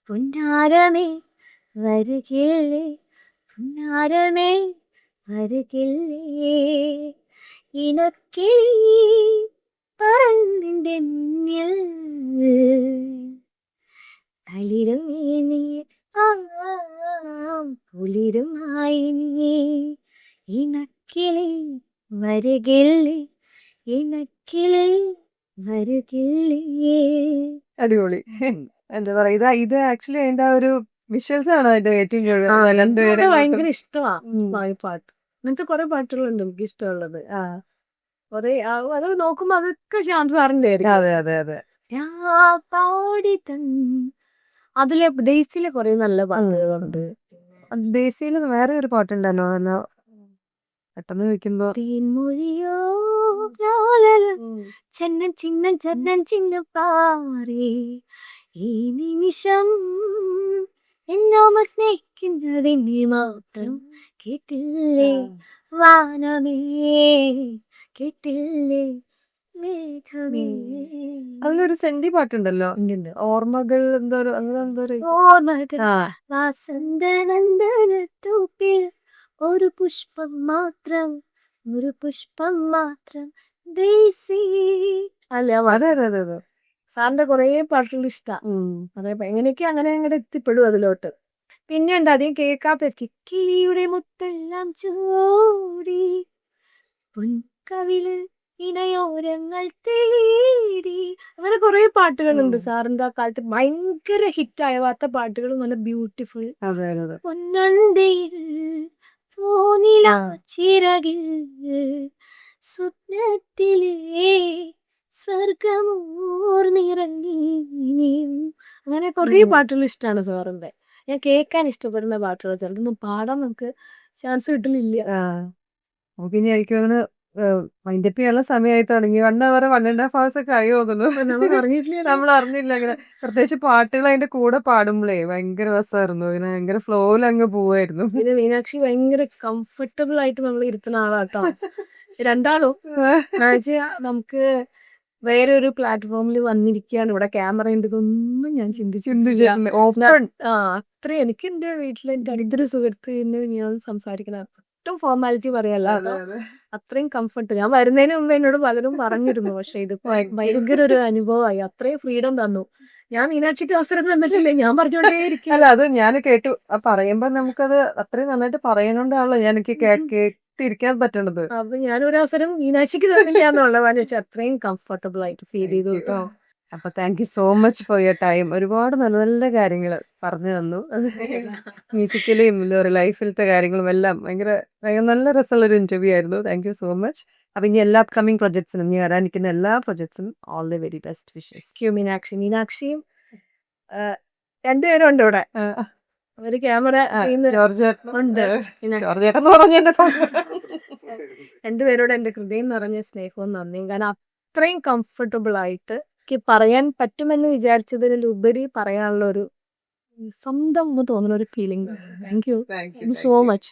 പുന്നാരമേ വരുകില്ലേ, പുന്നാരമേ വരുകില്ലേ, ഇണക്കിളി പറന്നിന്റെ മുന്നിൽ തളിരുമേനി കുളിരുമായി നീ ഇണക്കിളി വരുകില്ലേ, ഇണക്കിളി വരുകില്ലേ. അടിപൊളി. എന്താ പറയാ ഇത് ആക്ച്വലി അതിന്റെ ആ ഒരു വിഷ്വൽസ് ആണ് അതിന്റെ ഏറ്റവും അത് ഭയങ്കര ഇഷ്ടമാണ് പാട്ട്. അങ്ങനത്തെ കുറെ പാട്ടുകളുണ്ട് എനിക്ക് ഇഷ്ടമുള്ളത്. കുറെ അത് നോക്കുമ്പോ അതൊക്കെ ശ്യാം സാറിന്റെ അതെ അതെ അതെ അതിലെ ഡേയ്സിലെ കുറെ നല്ല പാട്ടുകളുണ്ട്. ദേശീയിൽ വേറെ ഒരു പാട്ടുണ്ടായിരുന്നു എന്നാ പെട്ടെന്ന് ചോദിക്കുമ്പോ തേൻമൊഴിയോ ചെന്നൻ ചിന്നൻ ചെന്നൻ ചിന്ന പാറേ ഈ നിമിഷം എന്നോമ സ്നേഹിക്കുന്നതിനെ മാത്രം കേട്ടില്ലേ വാനമേ, കേട്ടില്ലേ മേഘമേ. അതിലൊരു സെന്റി പാട്ടുണ്ടല്ലോ, ഓർമ്മകൾ എന്തോ അങ്ങനെ എന്തോ ഓർമ്മകൾ വാസന്തനന്ദനത്തോപ്പിൽ ഒരു പുഷ്പം മാത്രം, ഒരു പുഷ്പം മാത്രം ദേശീ. അല്ല അതെ അതെ അതെ അതെ സാറിന്റെ കുറെ പാട്ടുകൾ ഇഷ്ടമാണ്. അതെ എങ്ങനെയൊക്കെ അങ്ങനെ അങ്ങോട്ട് എത്തിപ്പെടും അതിലോട്ട്. പിന്നെ ഉണ്ട് അധികം കേൾക്കാത്ത കിക്കിളിയുടെ മുത്തെല്ലാം ചൂടി പൊൻകവിള് ഇണയോരങ്ങൾ തേടി, അങ്ങനെ കുറെ പാട്ടുകളുണ്ട് സാറിന്റെ ആ കാലത്ത് ഭയങ്കര ഹിറ്റ് ആവാത്ത പാട്ടുകൾ, നല്ല ബ്യൂട്ടിഫുൾ. അതെ അതെ പൊന്നന്തയിൽ പൂനില ചിറകിൽ സ്വപ്നത്തിലെ സ്വർഗമൂർന്നിറങ്ങി, അങ്ങനെ കുറെ പാട്ടുകൾ ഇഷ്ടമാണ് സാറിന്റെ. ഞാൻ കേൾക്കാൻ ഇഷ്ടപ്പെടുന്ന പാട്ടുകൾ. ചിലതൊന്നും പാടാൻ നമുക്ക് ചാൻസ് കിട്ടലില്ല. നമുക്കിനി എനിക്ക് അങ്ങനെ മൈൻഡപ്പ് ചെയ്യാനുള്ള സമയമായി തുടങ്ങി. 1 hour 1.5 hours ഒക്കെ ആയി തോന്നുന്നു. നമ്മൾ അറിഞ്ഞില്ല അങ്ങനെ. പ്രത്യേകിച്ച് പാട്ടുകൾ അതിന്റെ കൂടെ പാടുമ്പോഴേ ഭയങ്കര രസമായിരുന്നു. ഇങ്ങനെ ഭയങ്കര ഫ്ലോയിൽ അങ്ങ് പോവായിരുന്നു. പിന്നെ മീനാക്ഷി ഭയങ്കര കംഫർട്ടബിൾ ആയിട്ട് നമ്മൾ ഇരുത്തുന്ന ആളാട്ടോ. രണ്ടാളും നമുക്ക് വേറെ ഒരു പ്ലാറ്റ്ഫോമിൽ വന്നിരിക്കുകയാണ്, ഇവിടെ ക്യാമറ ഉണ്ട്, ഇതൊന്നും ഞാൻ ചിന്തിച്ചിട്ടില്ല. അത്രയും എനിക്ക് എന്റെ വീട്ടിൽ എന്റെ അടുത്തൊരു സുഹൃത്ത് ഞാൻ സംസാരിക്കുന്ന ഒട്ടും ഫോർമാലിറ്റി പറയല്ല, അത്രയും കംഫർട്ട്. ഞാൻ വരുന്നതിന് മുമ്പ് എന്നോട് പലരും പറഞ്ഞിരുന്നു, പക്ഷെ ഇത് ഭയങ്കര ഒരു അനുഭവമായി. അത്രയും ഫ്രീഡം തന്നു. ഞാൻ മീനാക്ഷിക്ക് അവസരം തന്നിട്ടില്ലേ, ഞാൻ പറഞ്ഞോണ്ടേയിരിക്കും. അല്ല അത് ഞാൻ കേട്ടു പറയുമ്പോ നമുക്കത് അത്രയും നന്നായിട്ട് പറയുന്നോണ്ടാണല്ലോ എനിക്ക് കേട്ടിരിക്കാൻ പറ്റണത്. അപ്പൊ ഞാനൊരു അവസരം മീനാക്ഷിക്ക് തന്നില്ല എന്നുള്ളതാണ്. പക്ഷെ അത്രയും കംഫർട്ടബിൾ ആയിട്ട് ഫീൽ ചെയ്തു കേട്ടോ. അപ്പൊ thank you so much for your time. ഒരുപാട് നല്ല നല്ല കാര്യങ്ങൾ പറഞ്ഞു തന്നു. മ്യൂസിക്കലിയും ലൈഫിലത്തെ കാര്യങ്ങളും എല്ലാം ഭയങ്കര നല്ല രസമുള്ളൊരു ഇന്റർവ്യൂ ആയിരുന്നു. Thank you so much. അപ്പൊ ഇനി എല്ലാ അപ്കമിങ് പ്രൊജക്ട്സിനും ഇനി വരാനിരിക്കുന്ന എല്ലാ പ്രൊജക്ട്സിനും all the very best wishes. മീനാക്ഷിയും രണ്ടുപേരും ഉണ്ട് ഇവിടെ. അവര് ക്യാമറ ഉണ്ട്. രണ്ടുപേരോട് എന്റെ ഹൃദയം നിറഞ്ഞ സ്നേഹവും നന്ദിയും. കാരണം അത്രയും കംഫർട്ടബിൾ ആയിട്ട് എനിക്ക് പറയാൻ പറ്റുമെന്ന് വിചാരിച്ചതിലുപരി പറയാനുള്ള ഒരു സ്വന്തം തോന്നുന്ന ഒരു feeling. Thank you so much.